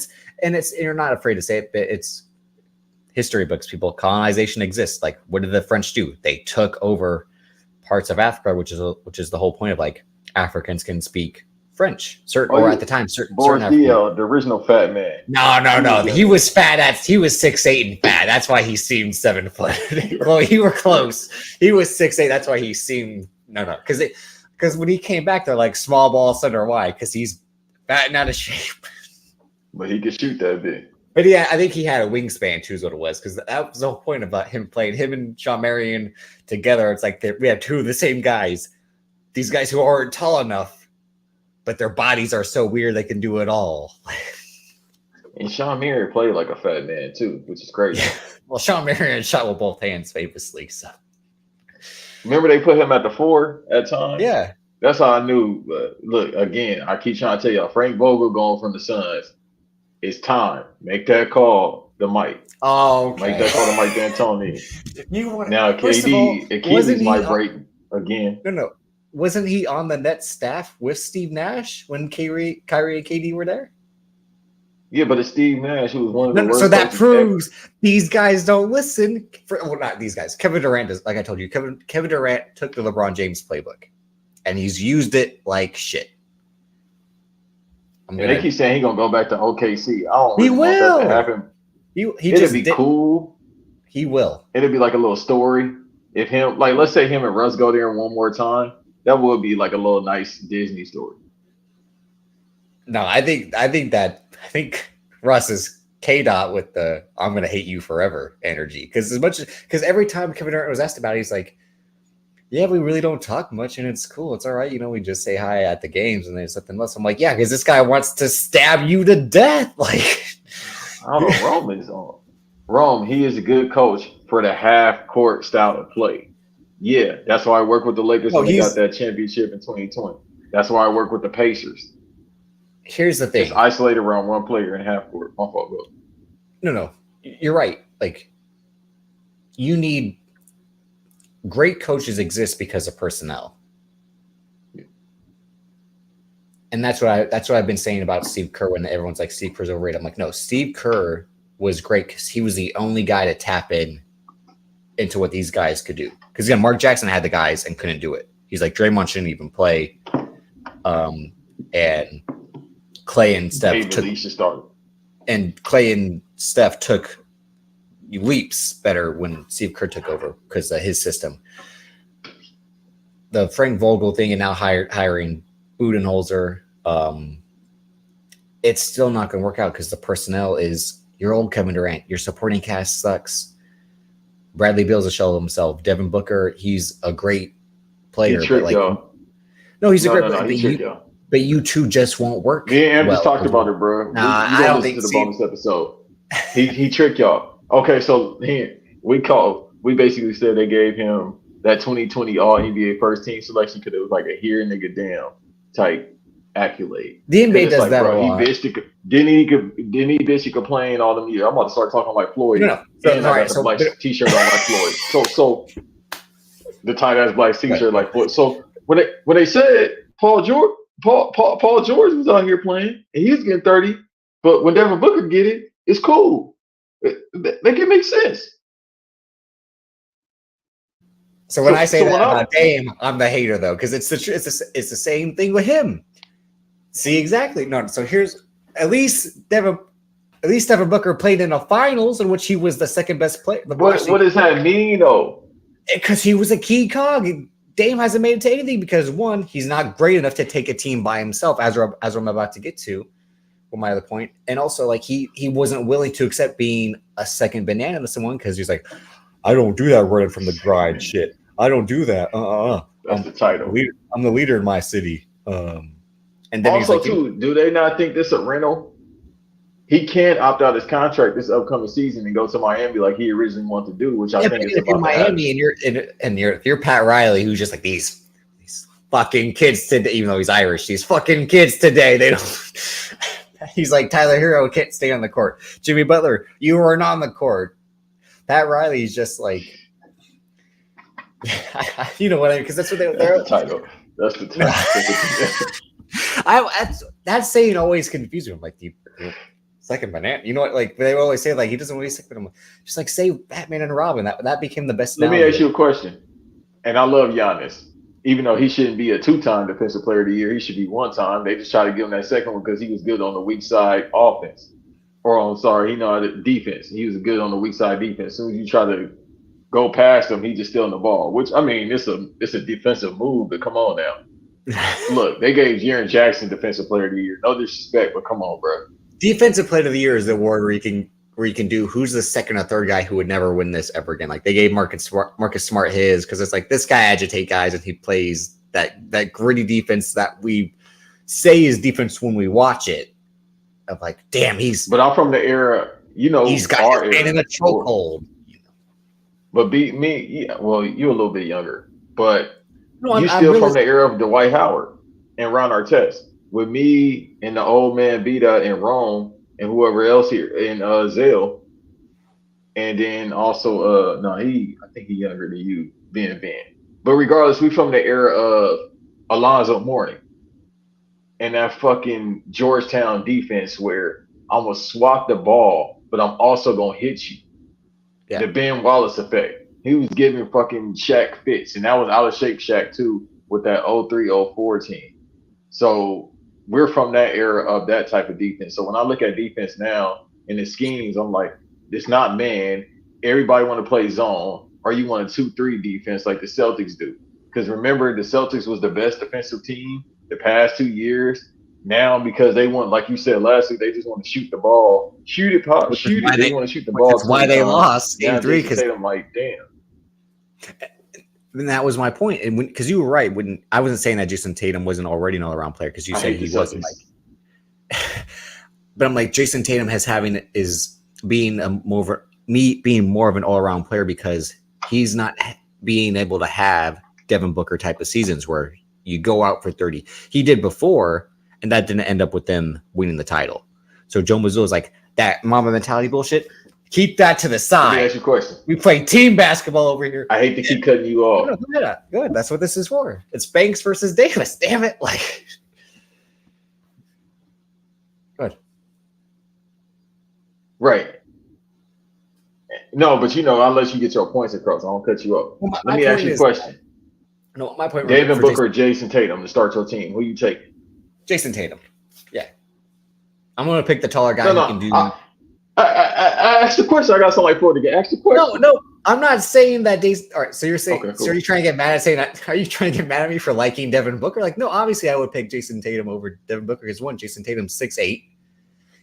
you're not afraid to say it, but history books, people, colonization exists. Like, what did the French do? They took over parts of Africa, which is the whole point of like Africans can speak French, or at the time, certain the original fat man. No. He was fat. He was 6'8" and fat. That's why he seemed 7 foot. Well, you were close. He was 6'8". That's why he seemed because when he came back, they're like small ball center. Why? Because he's fat and out of shape. But he could shoot that big. But yeah, I think he had a wingspan too, is what it was. Because that was the whole point about him playing him and Shawn Marion together. It's like we have two of the same guys. These guys who aren't tall enough, but their bodies are so weird they can do it all. And Shawn Marion played like a fat man too, which is crazy. Yeah. Well, Shawn Marion shot with both hands famously. So remember they put him at the 4 at times? Yeah. That's how I knew. Look, again, I keep trying to tell y'all, Frank Vogel going from the Suns. It's time. Make that call to Mike. Oh, okay. Make that call to Mike D'Antoni. Now, KD, Achilles might break again. No. Wasn't he on the Nets staff with Steve Nash when Kyrie and KD were there? Yeah, but it's Steve Nash who was one of the worst. So that proves these guys don't listen. Well, not these guys. Kevin Durant does. Like I told you, Kevin Durant took the LeBron James playbook, and he's used it like shit. They keep saying he's gonna go back to OKC. I don't really want that to happen. It'd be cool. He will. It'd be like a little story. If him, like, let's say him and Russ go there one more time, that would be like a little nice Disney story. No, I think Russ is K-Dot with the "I'm gonna hate you forever" energy. Because every time Kevin Durant was asked about it, he's like, yeah, we really don't talk much, and it's cool. It's all right. We just say hi at the games, and there's something else. I'm like, yeah, because this guy wants to stab you to death. Like, I don't know. Rome is on. Rome, he is a good coach for the half-court style of play. Yeah, that's why I work with the Lakers when they got that championship in 2020. That's why I work with the Pacers. Here's the thing. It's isolated around one player in half-court. My fault, bro. No. You're right. Like, you need – great coaches exist because of personnel. Yeah. And that's what I've been saying about Steve Kerr when everyone's like, Steve Kerr's overrated. I'm like, no, Steve Kerr was great because he was the only guy to tap into what these guys could do. Because again, Mark Jackson had the guys and couldn't do it. He's like, Draymond shouldn't even play. And Clay and Steph took leaps better when Steve Kerr took over because of his system. The Frank Vogel thing and now hiring Budenholzer, it's still not going to work out because the personnel is your old Kevin Durant. Your supporting cast sucks. Bradley Beal's a shell of himself. Devin Booker, he's a great player. He tricked y'all. No, he's a great player. But you two just won't work. Me and Em just talked about it, bro. I don't think to the bonus episode. He tricked y'all. Okay, so we basically said they gave him that 2020 All NBA First Team selection because it was like a here nigga damn type accolade. The NBA does that a lot. Didn't he bitch he complain all them years? I'm about to start talking like Floyd. No. And I got the black t-shirt on like Floyd. So the tight ass black t-shirt like Floyd. So when they said Paul George was out here playing and he's getting 30, but when Devin Booker get it, it's cool. They can make sense. So when I say that about Dame, I'm the hater though, because it's the same thing with him. See, exactly. No, so here's at least Devin Booker played in the finals in which he was the second best player. What does that mean though? Because he was a key cog. Dame hasn't made it to anything because one, he's not great enough to take a team by himself, as I'm about to get to. My other point, and also like he wasn't willing to accept being a second banana to someone because he's like, I don't do that running from the grind shit. I don't do that. That's the title. I'm the leader in my city. And then also he's like, too, do they not think this a rental? He can't opt out his contract this upcoming season and go to Miami like he originally wanted to do, which I think is about Miami. And you're Pat Riley, who's just like these fucking kids today. Even though he's Irish, these fucking kids today, they don't. He's like, Tyler Hero can't stay on the court. Jimmy Butler, you weren't on the court. Pat Riley's just like, you know what I mean? Because that's what they're the title. That's the title. That saying always confused me. I'm like, Second banana. You know what? Like they always say, like he doesn't really second. I'm like, just like say Batman and Robin. That became the best. Let me ask you a question. And I love Giannis. Even though he shouldn't be a 2-time defensive player of the year, he should be 1-time. They just try to give him that second one because he was good on the weak side offense. Or I'm sorry, he know how to defense. He was good on the weak side defense. As soon as you try to go past him, he just stealing the ball. Which I mean, it's a defensive move, but come on now. Look, they gave Jaren Jackson defensive player of the year. No disrespect, but come on, bro. Defensive player of the year is the award where you can do who's the second or third guy who would never win this ever again. Like they gave Marcus Smart his because it's like this guy agitate guys and he plays that gritty defense that we say is defense when we watch it. Of like, damn, But I'm from the era, he's got his man in a chokehold. But well, you're a little bit younger, but no, you still from the era of Dwight Howard and Ron Artest. With me and the old man Vida in Rome and whoever else here in Zale. And then also I think he's younger than you, Ben. But regardless, we from the era of Alonzo Mourning and that fucking Georgetown defense where I'm gonna swat the ball, but I'm also gonna hit you. Yeah. The Ben Wallace effect. He was giving fucking Shaq fits, and that was out of shape Shaq too with that 03-04 team. So we're from that era of that type of defense. So when I look at defense now in the schemes, I'm like, it's not man. Everybody want to play zone, or you want a 2-3 defense like the Celtics do. Because remember, the Celtics was the best defensive team the past 2 years. Now, because they want, like you said last week, they just want to shoot the ball, shoot it. They want to shoot the ball. That's why they lost Game 3. Because I'm like, damn. And that was my point. And because you were right, when I wasn't saying that Jason Tatum wasn't already an all-around player, because you said he wasn't like. But I'm like, Jason Tatum being more of an all-around player because he's not being able to have Devin Booker type of seasons where you go out for 30. He did before, and that didn't end up with them winning the title. So Joe Mazzulla is like, that mama mentality bullshit. Keep that to the side. Let me ask you a question. We play team basketball over here. I hate to keep cutting you off. Good. That's what this is for. It's Banks versus Davis. Damn it. Like, good. Right. No, but I'll let you get your points across. I won't cut you off. Well, let me ask you a question. No, my point. Devin Booker or Jason Tatum to start your team. Who you taking? Jason Tatum. Yeah. I'm going to pick the taller guy who can do. I asked the question. I got something like 4 to get. Ask the question. No. I'm not saying that. All right. So you're saying. Okay, cool. So are you trying to get mad at saying that? Are you trying to get mad at me for liking Devin Booker? Like, no. Obviously, I would pick Jason Tatum over Devin Booker because Jason Tatum's 6'8".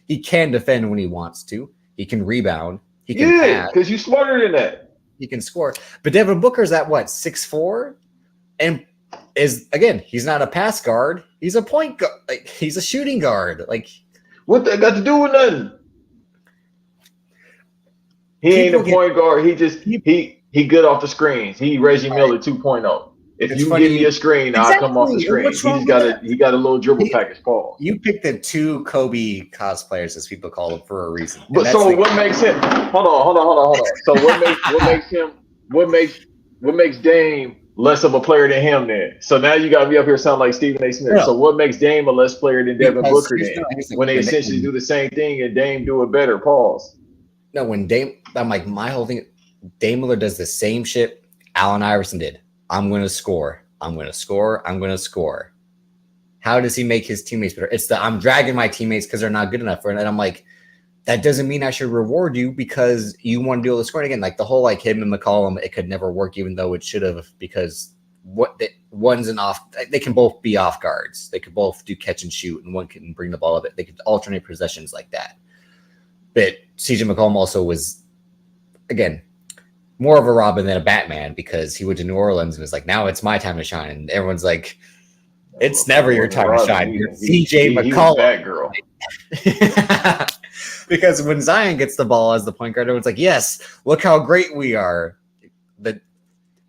He can defend when he wants to. He can rebound. He can pass. Because you're smarter than that. He can score. But Devin Booker's at what, 6'4", and he's not a pass guard. He's a point guard. Like, he's a shooting guard. Like, what that got to do with nothing? He ain't a point guard. He just he good off the screens. He Reggie Miller 2.0. If you give me a screen, I'll come off the screen. He got a little dribble package, Paul. You picked the 2 Kobe cosplayers, as people call them, for a reason. But so what makes him? Hold on. So what makes Dame less of a player than him then? So now you got me up here sound like Stephen A. Smith. No. So what makes Dame a less player than Devin Booker then? When they essentially do the same thing and Dame do it better. Pause. No, when Dame, I'm like, my whole thing, Dame Miller does the same shit Allen Iverson did. I'm going to score. How does he make his teammates better? It's I'm dragging my teammates because they're not good enough. And I'm like, that doesn't mean I should reward you because you want to do all the scoring again. Like the whole, like him and McCollum, it could never work, even though it should have, because one's an off, they can both be off guards. They could both do catch and shoot, and one can bring the ball up. They could alternate possessions like that. But CJ McCollum also was, again, more of a Robin than a Batman because he went to New Orleans and was like, now it's my time to shine. And everyone's like, it's never your time to shine. You're CJ McCollum. That girl. Because when Zion gets the ball as the point guard, everyone's like, yes, look how great we are. That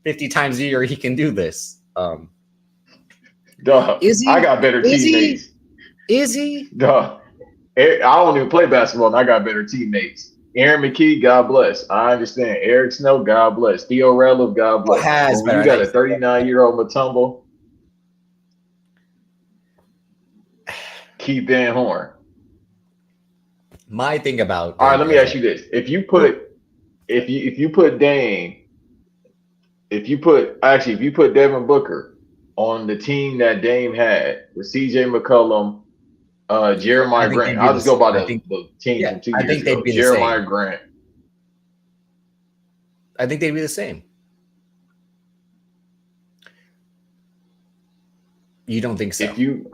50 times a year he can do this. Duh. Is he? I got better teammates. Is he? Duh. I don't even play basketball, and I got better teammates. Aaron McKee, God bless. I understand. Eric Snow, God bless. Theo Rello, God bless. You got a 39-year-old Mutombo. Keith Van Horn. My thing about all right, let me ask you this: if you put Dame, if you put Devin Booker on the team that Dame had with C.J. McCollum, I Jeremiah think Grant. they'd be I'll the just go same. by I think, the team yeah, from 2 I years think they'd ago. be the Jeremiah same. Grant. I think they'd be the same. You don't think so? If you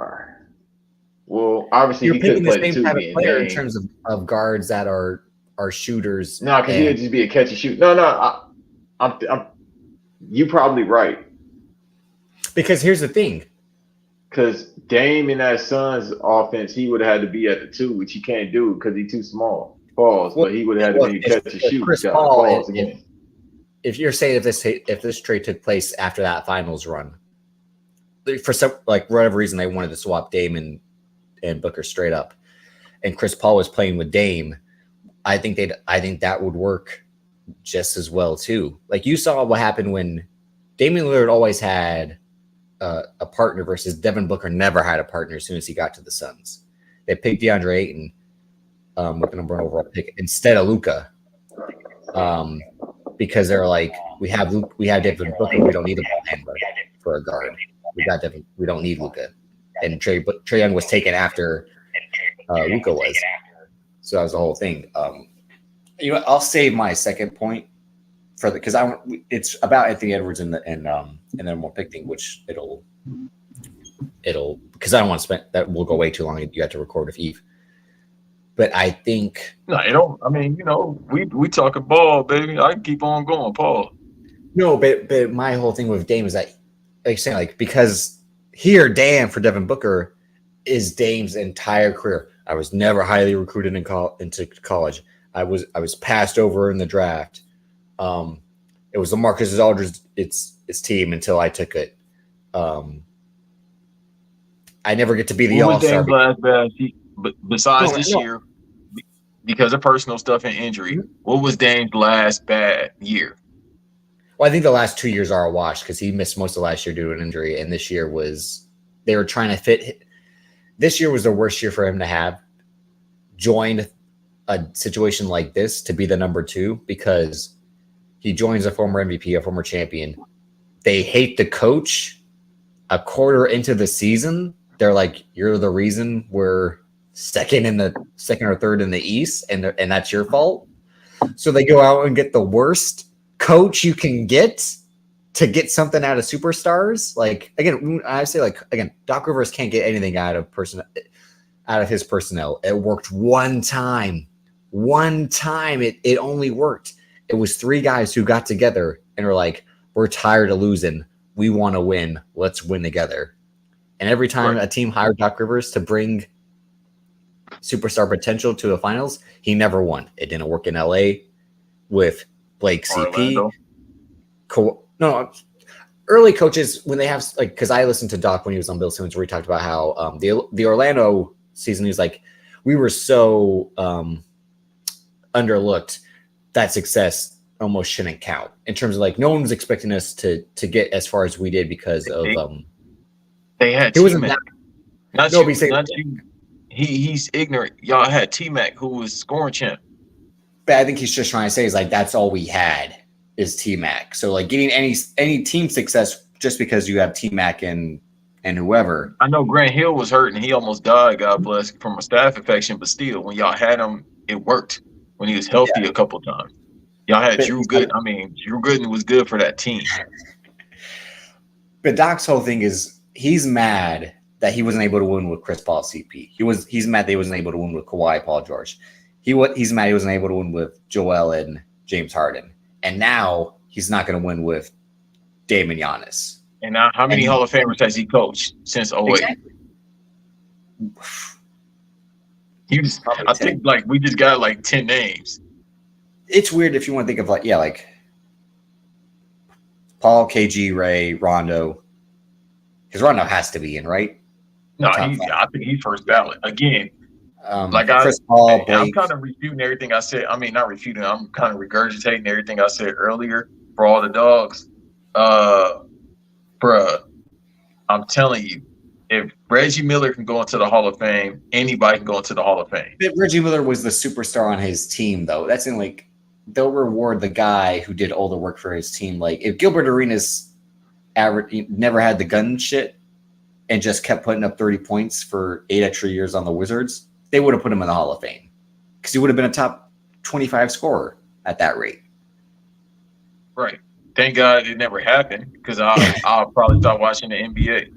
well, obviously You're he couldn't picking the play the same two type of being player in Dame. terms of guards that are shooters. No, because he would just be a catch and shoot. No, I'm you probably right. Because here's the thing. Because Dame in that Suns offense, he would have had to be at the 2, which he can't do because he's too small. Pause. Well, But he would have had to be catch and shoot Chris guy. Paul, Pause again. if you're saying if this trade took place after that finals run, for some whatever reason they wanted to swap Dame and Booker straight up, and Chris Paul was playing with Dame, I think that would work just as well too. Like you saw what happened when Damian Lillard always had a partner versus Devin Booker never had a partner as soon as he got to the Suns. They picked DeAndre Ayton with the number 1 overall pick instead of Luka, because they're like, we have Devin Booker, we don't need a ball handler for a guard. We got Devin, we don't need Luka, and Trae Young was taken after Luka was. So that was the whole thing. I'll save my second point for because it's about Anthony Edwards and then more pick thing, which it'll because I don't want to spend that will go way too long. You have to record with Eve. But I think you don't. I mean, we talking ball, baby. I can keep on going, Paul. No, but my whole thing with Dame is that, like saying, because here, damn, for Devin Booker is Dame's entire career. I was never highly recruited into college. I was passed over in the draft. It was LaMarcus Aldridge's team until I took it. I never get to be the all-star. But besides this year, because of personal stuff and injury, what was Dame's last bad year? Well, I think the last 2 years are a wash because he missed most of last year due to an injury, and this year they were trying to fit. This year was the worst year for him to have joined a situation like this to be the number 2 because he joins a former MVP, a former champion. They hate the coach a quarter into the season. They're like, you're the reason we're second or third in the East, and that's your fault. So they go out and get the worst coach you can get to get something out of superstars. Like again, I say Doc Rivers can't get anything out of his personnel. It worked one time. It only worked. It was 3 guys who got together and were like, we're tired of losing. We want to win. Let's win together. And every time a team hired Doc Rivers to bring superstar potential to the finals, he never won. It didn't work in LA with Blake CP. Early coaches, when they have because I listened to Doc when he was on Bill Simmons, where he talked about how the Orlando season, he was like, we were so underlooked that success almost shouldn't count in terms of no one was expecting us to get as far as we did because of they had T-Mac. Not you. He's ignorant. Y'all had T-Mac, who was scoring champ. But I think he's just trying to say is that's all we had is T-Mac. So getting any team success just because you have T-Mac and whoever. I know Grant Hill was hurt and he almost died, God bless, from a staph infection. But still, when y'all had him, it worked. When he was healthy a couple of times, y'all had Drew Gooden. I mean, Drew Gooden was good for that team. But Doc's whole thing is he's mad that he wasn't able to win with Chris Paul CP. He's mad that he wasn't able to win with Kawhi Paul George. He's mad he wasn't able to win with Joel and James Harden. And now he's not going to win with Dame and Giannis. And now how many Hall of Famers has he coached since 08? Exactly. I think we just got 10 names. It's weird if you want to think of Paul, KG, Ray, Rondo. Because Rondo has to be in, right? No, I think he's first ballot. Again, Chris Paul, Blake. I'm kind of refuting everything I said. I mean, not refuting. I'm kind of regurgitating everything I said earlier for all the dogs. Bruh, I'm telling you, if Reggie Miller can go into the Hall of Fame, anybody can go into the Hall of Fame. But Reggie Miller was the superstar on his team, though. That's in like they'll reward the guy who did all the work for his team. Like if Gilbert Arenas never had the gun shit and just kept putting up 30 points for 8 extra years on the Wizards, they would have put him in the Hall of Fame because he would have been a top 25 scorer at that rate. Right. Thank God it never happened because I'll probably start watching the NBA.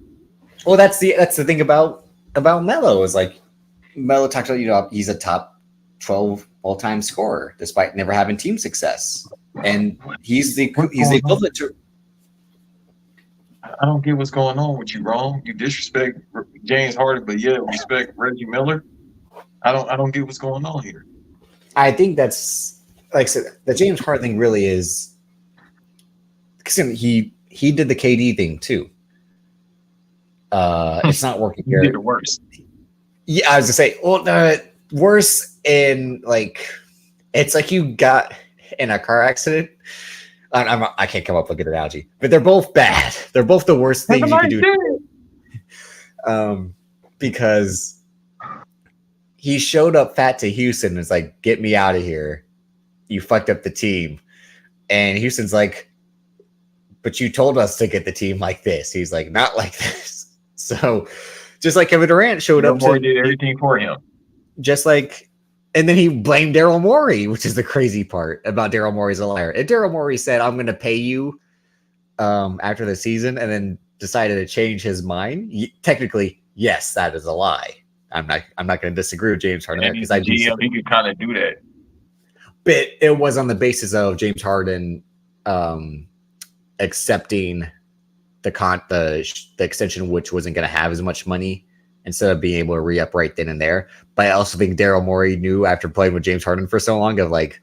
Well, that's the thing about Melo is like Melo talks about he's a top 12 all-time scorer despite never having team success, and he's the equivalent to. I don't get what's going on with you, wrong. You disrespect James Harden, but yeah, respect Reggie Miller. I don't get what's going on here. I think that's like I said, the James Harden thing really is because he did the KD thing too. It's not working here. You did it worse. Yeah, I was gonna say, well, worse in like it's like you got in a car accident. I can't come up with a good analogy, but they're both bad. They're both the worst things you can do. Because he showed up fat to Houston and was like, "Get me out of here! You fucked up the team." And Houston's like, "But you told us to get the team like this." He's like, "Not like this." So, just like Kevin Durant showed up, did everything for him. Just like, and then he blamed Daryl Morey, which is the crazy part about Daryl Morey's a liar. And Daryl Morey said, "I'm going to pay you after the season," and then decided to change his mind. Technically, yes, that is a lie. I'm not going to disagree with James Harden because he could kind of do that. But it was on the basis of James Harden accepting the extension, which wasn't going to have as much money, instead of being able to re-up right then and there. But I also think Daryl Morey knew after playing with James Harden for so long of like,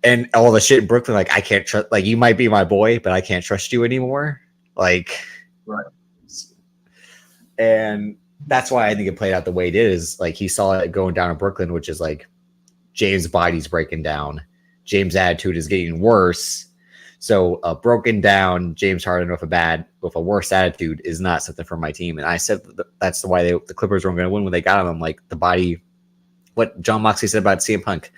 and all the shit in Brooklyn, like, I can't trust, like, you might be my boy, but I can't trust you anymore. Like, right. And that's why I think it played out the way it is. Like, he saw it going down in Brooklyn, which is like, James' body's breaking down. James' attitude is getting worse. So broken down James Harden with a worse attitude is not something for my team. And I said that's why the Clippers weren't going to win when they got him. I'm like, the body, what John Moxley said about CM Punk,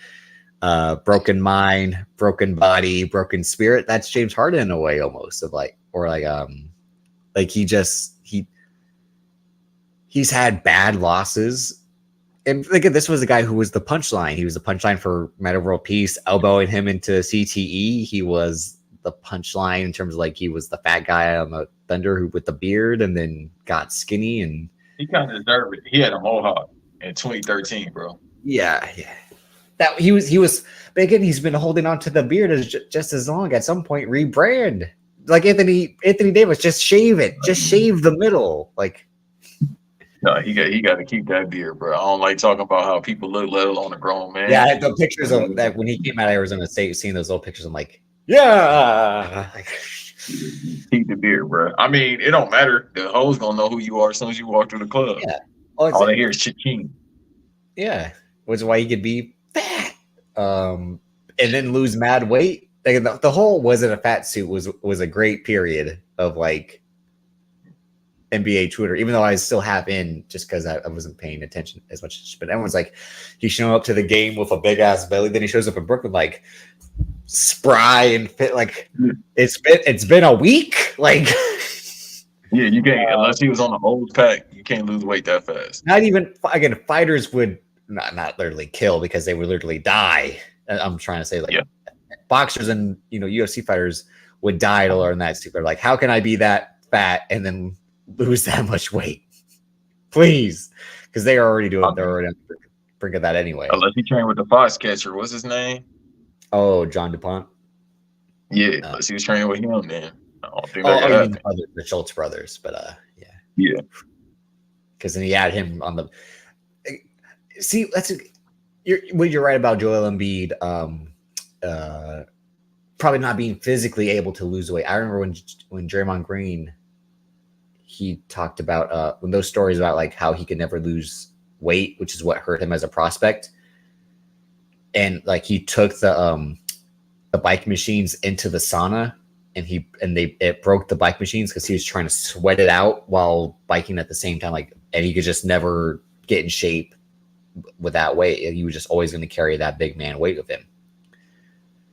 broken mind, broken body, broken spirit. That's James Harden in a way, almost of like, or like he's had bad losses. And look at this was the guy who was the punchline. He was the punchline for Meta World Peace, elbowing him into CTE. He was the punchline in terms of like he was the fat guy on the Thunder who with the beard and then got skinny, and he kind of deserved it. He had a mohawk in 2013, bro. Yeah. That he was. But again, he's been holding on to the beard just as long. At some point, rebrand like Anthony Davis. Just shave it. Just shave the middle. Like, no, he got to keep that beard, bro. I don't like talking about how people look, let alone a grown man. Yeah, I had the pictures of that when he came out of Arizona State. Seeing those old pictures, I'm like, yeah. Keep the beard, bro. I mean, it don't matter. The hoes gonna know who you are as soon as you walk through the club. Yeah. All they hear is cha-ching. Yeah, which is why he could be fat, and then lose mad weight. Like the whole wasn't a fat suit was a great period of like NBA Twitter, even though I still have in just because I wasn't paying attention as much. But everyone's like, he's showing up to the game with a big ass belly. Then he shows up in Brooklyn like spry and fit. Like it's been a week. Like, yeah, you can't unless he was on the old pack. You can't lose weight that fast. Not even again. Fighters would not literally kill because they would literally die. I'm trying to say like boxers and UFC fighters would die to learn that stupid. Like, how can I be that fat and then lose that much weight? Please, because they are already doing. They're already on the brink of that anyway. Unless he trained with the fox catcher. What's his name? Oh, John DuPont. Yeah, unless he was training with him, then I don't think the Schultz brothers, but yeah, because then he had him on the. See, you're right about Joel Embiid. Probably not being physically able to lose weight. I remember when Draymond Green, he talked about when those stories about like how he could never lose weight, which is what hurt him as a prospect. And like he took the bike machines into the sauna and it broke the bike machines because he was trying to sweat it out while biking at the same time, like, and he could just never get in shape with that weight. He was just always going to carry that big man weight with him.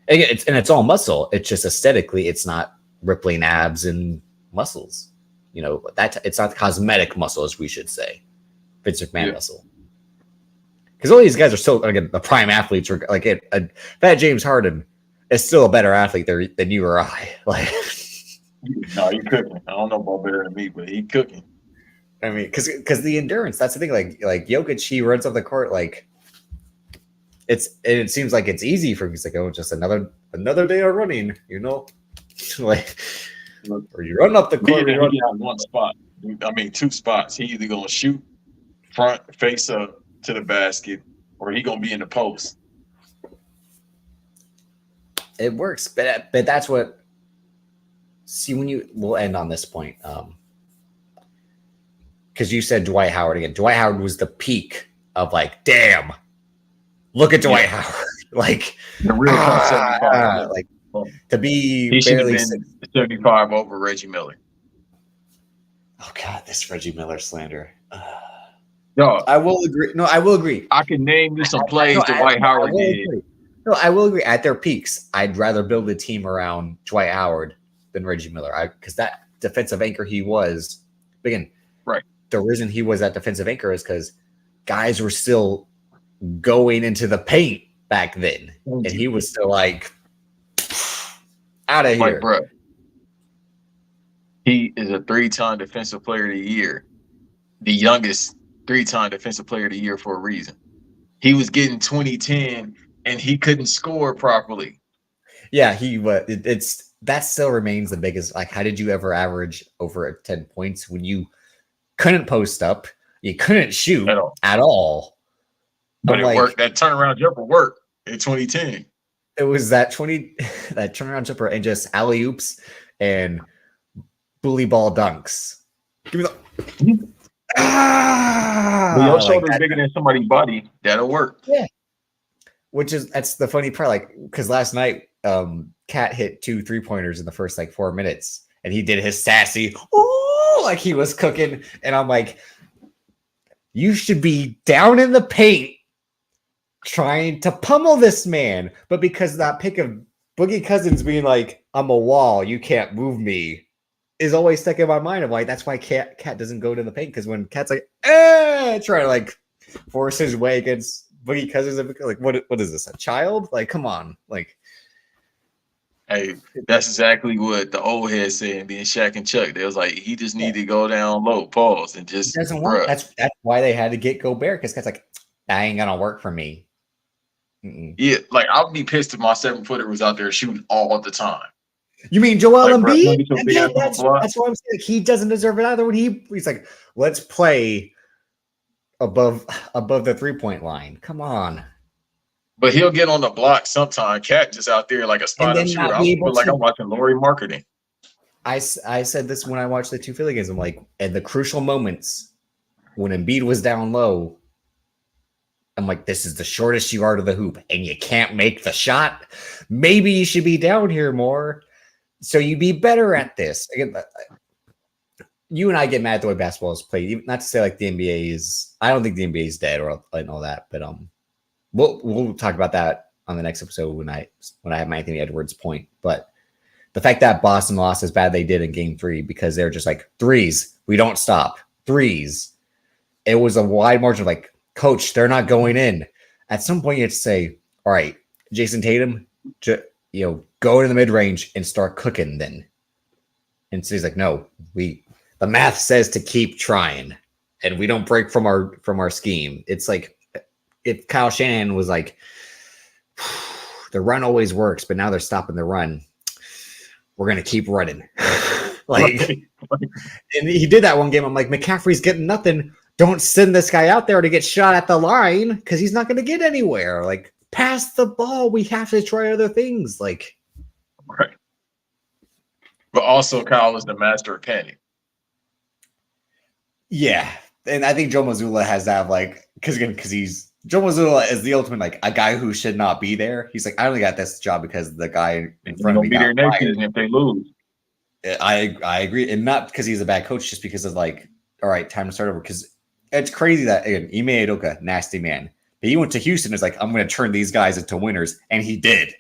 And it's all muscle. It's just aesthetically, it's not rippling abs and muscles. You know, that it's not cosmetic muscle, as we should say. Vince McMahon muscle. Because all these guys are still, again, the prime athletes. Are like Fat James Harden is still a better athlete than you or I. Like, no, he cooking. I don't know about better than me, but he cooking. I mean, because the endurance, that's the thing. Like Jokic, he runs off the court like it seems like it's easy for him. He's like, oh, just another day of running, you know, like, or you run up the court. He on one spot. I mean, two spots. He either gonna shoot front face up to the basket, or he gonna be in the post. It works, but that's what. See, we'll end on this point, because you said Dwight Howard again. Dwight Howard was the peak of like, damn, look at Dwight Howard, like the real 75. Like to be he should have barely been 75 over Reggie Miller. Oh God, this Reggie Miller slander. No, I will agree. No, I will agree. I can name you some plays Dwight Howard did. No, I will agree. At their peaks, I'd rather build a team around Dwight Howard than Reggie Miller. Because that defensive anchor he was, again, right. The reason he was that defensive anchor is because guys were still going into the paint back then, and he was still like out of here. Like, bro, he is a 3-time defensive player of the year, the youngest 3-time defensive player of the year for a reason. He was getting 2010 and he couldn't score properly. Yeah, he was. That still remains the biggest. Like, how did you ever average over 10 points when you couldn't post up, you couldn't shoot at all? But it worked. That turnaround jumper worked in 2010. It was that turnaround jumper and just alley oops and bully ball dunks. Give me the. Your shoulder's bigger than somebody's body. That'll work. Yeah. That's the funny part. Like, because last night, Cat hit 2 3-pointers in the first 4 minutes, and he did his sassy, ooh, like he was cooking. And I'm like, you should be down in the paint trying to pummel this man. But because of that pick of Boogie Cousins being like, I'm a wall, you can't move me, is always stuck in my mind. Of like, that's why Cat doesn't go to the paint, because when Cat's like, trying to force his way against Boogie Cousins, like, what is this, a child? Like, come on, like. Hey, that's exactly what the old head said, being Shaq and Chuck. They was like, he just need to go down low, pause, and just. Doesn't work. That's why they had to get Gobert, because Cat's like, that ain't gonna work for me. Mm-mm. Yeah, like I'll be pissed if my 7-footer was out there shooting all the time. You mean Joel Embiid? That's what I'm saying. Like, he doesn't deserve it either. When he's like, let's play above the 3-point line. Come on. But he'll get on the block sometime. Cat just out there like a spot-up shooter. I feel like I'm watching Laurie marketing. I said this when I watched the 2 Philly games. I'm like, at the crucial moments when Embiid was down low, I'm like, this is the shortest you are to the hoop, and you can't make the shot. Maybe you should be down here more, so you'd be better at this. Again, you and I get mad at the way basketball is played. Not to say like the NBA is. I don't think the NBA is dead or all that, but we'll talk about that on the next episode when I have my Anthony Edwards point. But the fact that Boston lost as bad they did in Game 3 because they're just like, threes, we don't stop, threes. It was a wide margin of like, coach, they're not going in. At some point, you have to say, all right, Jason Tatum, go to the mid range and start cooking then. And so he's like, no, the math says to keep trying, and we don't break from our scheme. It's like if Kyle Shanahan was like, the run always works, but now they're stopping the run. We're gonna keep running. And he did that one game. I'm like, McCaffrey's getting nothing. Don't send this guy out there to get shot at the line because he's not going to get anywhere. Like, pass the ball. We have to try other things. Like, right. But also, Kyle is the master of panic. Yeah, and I think Joe Mazzulla has that, like, because he's Joe Mazzulla is the ultimate, like, a guy who should not be there. He's like, I only got this job because the guy in front of me be there got next fired. season if they lose. I agree, and not because he's a bad coach, just because of like, all right, time to start over. Because it's crazy that again, Ime Udoka, nasty man, but he went to Houston. Is like, I'm going to turn these guys into winners, and he did.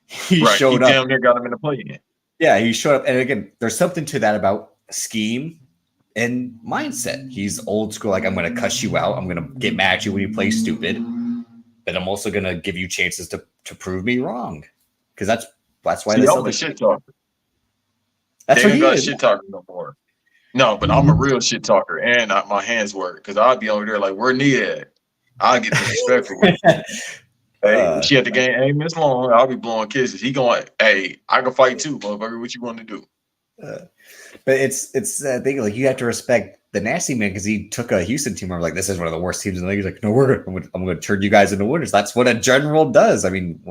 He showed up. Damn near got him in the play again. Yeah, he showed up, and again, there's something to that about scheme and mindset. He's old school. Like, I'm going to cuss you out. I'm going to get mad at you when you play stupid, but I'm also going to give you chances to prove me wrong. Because that's why I'm a shit talker. That's they what he got is. shit talker no more. No, but I'm a real shit talker, and my hands work because I'll be over there like, where Nia at? I'll get disrespectful. Hey, she at the game. Hey, Miss Long, I'll be blowing kisses. He going, hey, I can fight too, motherfucker. What you want to do? But it's thing, like, you have to respect the nasty man because he took a Houston team. I'm like, this is one of the worst teams in the league. He's like, no, I'm going to turn you guys into winners. That's what a general does. I mean,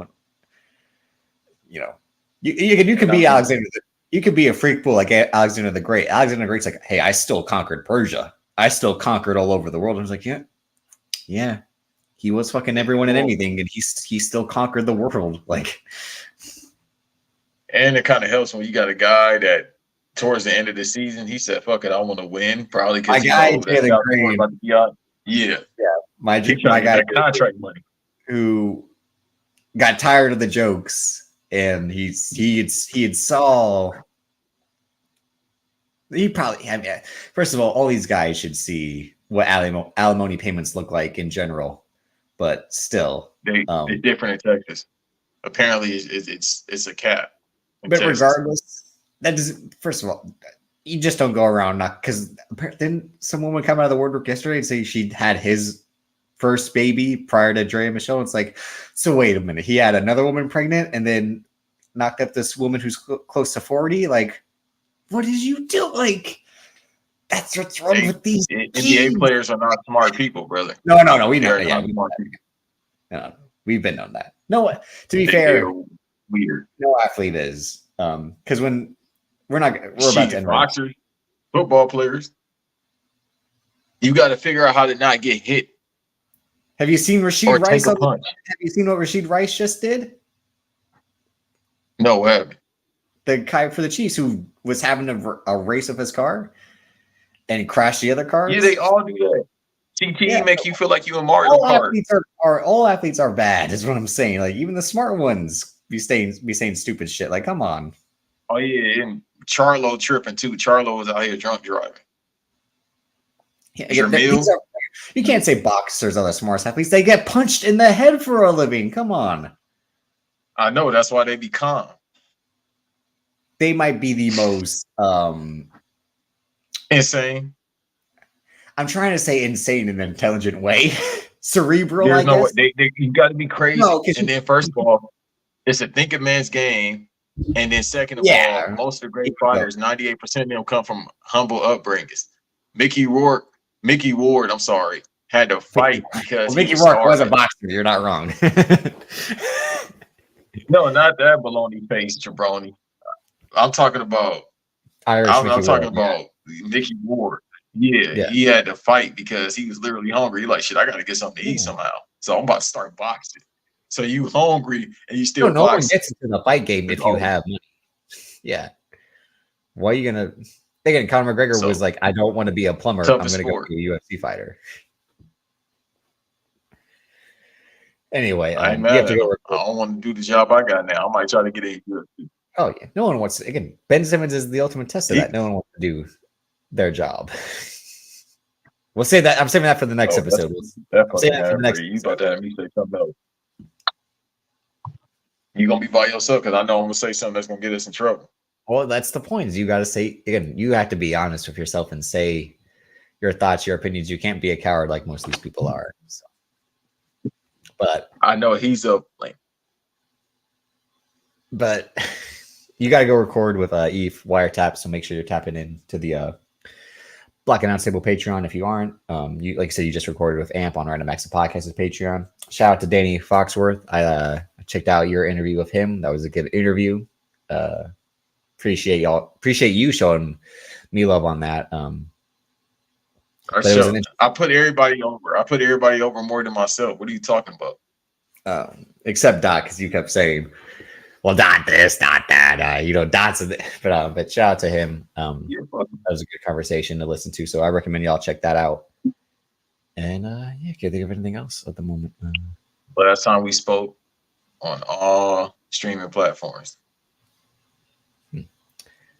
you can be Alexander. You could be a freak bull like Alexander the Great. Alexander the Great's like, hey, I still conquered Persia. I still conquered all over the world. I was like, yeah. He was fucking everyone and anything, and he still conquered the world. Like, and it kind of helps when you got a guy that towards the end of the season, he said, fuck it, I want to win. Probably because my guy contract money, who got tired of the jokes. And he probably had. First of all these guys should see what alimony payments look like in general, but still, they're different in Texas. Apparently, it's a cap. But Texas. Regardless, that doesn't. First of all, you just don't go around because didn't some woman come out of the woodwork yesterday and say she had his first baby prior to Dre and Michelle? It's like, so wait a minute, he had another woman pregnant and then knocked up this woman who's close to 40. Like, what did you do? Like, that's what's wrong with these NBA players are not smart people, brother. No, we know. Yeah, we've been on that. No, to be fair, weird. No athlete is because when we're about to end boxers, football players, you got to figure out how to not get hit. Have you seen Rashid Rice? Have you seen what Rashid Rice just did? No, I haven't. The guy for the Chiefs who was having a race of his car and crashed the other cars. Yeah, they all do that. CTE make you feel like you in Mario Kart. All athletes are bad, is what I'm saying. Like, even the smart ones be saying stupid shit. Like, come on. Oh yeah, and Charlo tripping too. Charlo was out here drunk driving. Yeah, you can't say boxers are the smartest athletes. They get punched in the head for a living. Come on. I know. That's why they be calm. They might be the most insane. I'm trying to say insane in an intelligent way. Cerebral. There's no way. You got to be crazy. No, and then first of all, it's a thinking man's game. And then second of all, most of the great fighters, 98% of them come from humble upbringings. Mickey Ward, I'm sorry, had to fight because Mickey Rourke was a boxer. You're not wrong. No, not that baloney face, jabroni. I'm talking about I'm talking about Mickey Ward. Yeah, he had to fight because he was literally hungry. He's like, shit, I got to get something to eat somehow. So I'm about to start boxing. So you hungry and you still no one gets into the fight game if you have money. Yeah. Why are you gonna? Again, Conor McGregor was like, I don't want to be a plumber. I'm gonna go be a UFC fighter. Anyway, I don't want to do the job I got now. I might try to get a UFC. Oh yeah, no one wants to. Again, Ben Simmons is the ultimate test of that. No one wants to do their job. We'll say that. I'm saving that for the next episode. I'll say that for the next. You about to have me say something else. You gonna be by yourself because I know I'm gonna say something that's gonna get us in trouble. Well, that's the point. Is you got to say again. You have to be honest with yourself and say your thoughts, your opinions. You can't be a coward like most of these people are. So. But I know he's up. But you got to go record with Eve wiretap. So make sure you're tapping into the Black and Unstable Patreon. If you aren't, you like I said, you just recorded with Amp on Random Acts of Podcast's Patreon. Shout out to Danny Foxworth. I checked out your interview with him. That was a good interview. Appreciate y'all. Appreciate you showing me love on that. I put everybody over. I put everybody over more than myself. What are you talking about? Except Dot, because you kept saying, well, not this, not that. Dot's but shout out to him. That was a good conversation to listen to. So I recommend y'all check that out. And can't think of anything else at the moment. Last time we spoke on all streaming platforms.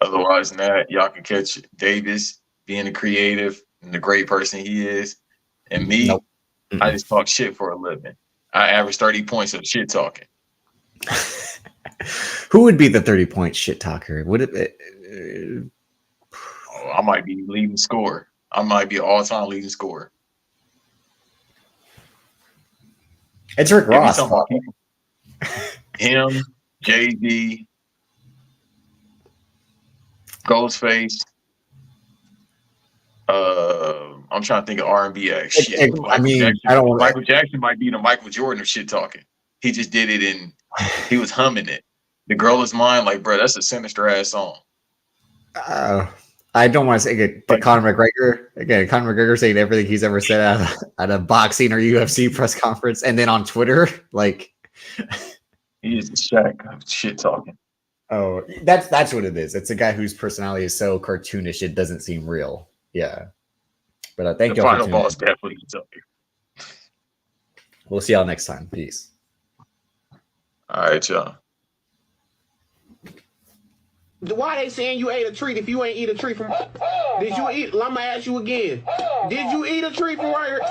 Otherwise than that, y'all can catch Davis being a creative and the great person he is. And me, nope. I just talk shit for a living. I average 30 points of shit talking. Who would be the 30-point shit talker? Would it be? I might be leading scorer. I might be an all-time leading scorer. It's Rick Ross. Him, JD, Ghostface. I'm trying to think of R&B acts. Michael Jackson might be the Michael Jordan of shit talking. He just did it and he was humming it. The Girl Is Mine, like, bro, that's a sinister ass song. I don't want to say Conor McGregor. Again, Conor McGregor saying everything he's ever said at a boxing or UFC press conference, and then on Twitter, like he is the Shaq of shit talking. Oh, that's what it is. It's a guy whose personality is so cartoonish it doesn't seem real. Yeah, but thank you. The final boss definitely is up here. We'll see y'all next time. Peace. All right, y'all. Why they saying you ate a treat if you ain't eat a treat from? Did you eat? I'm gonna ask you again. Did you eat a treat from right here?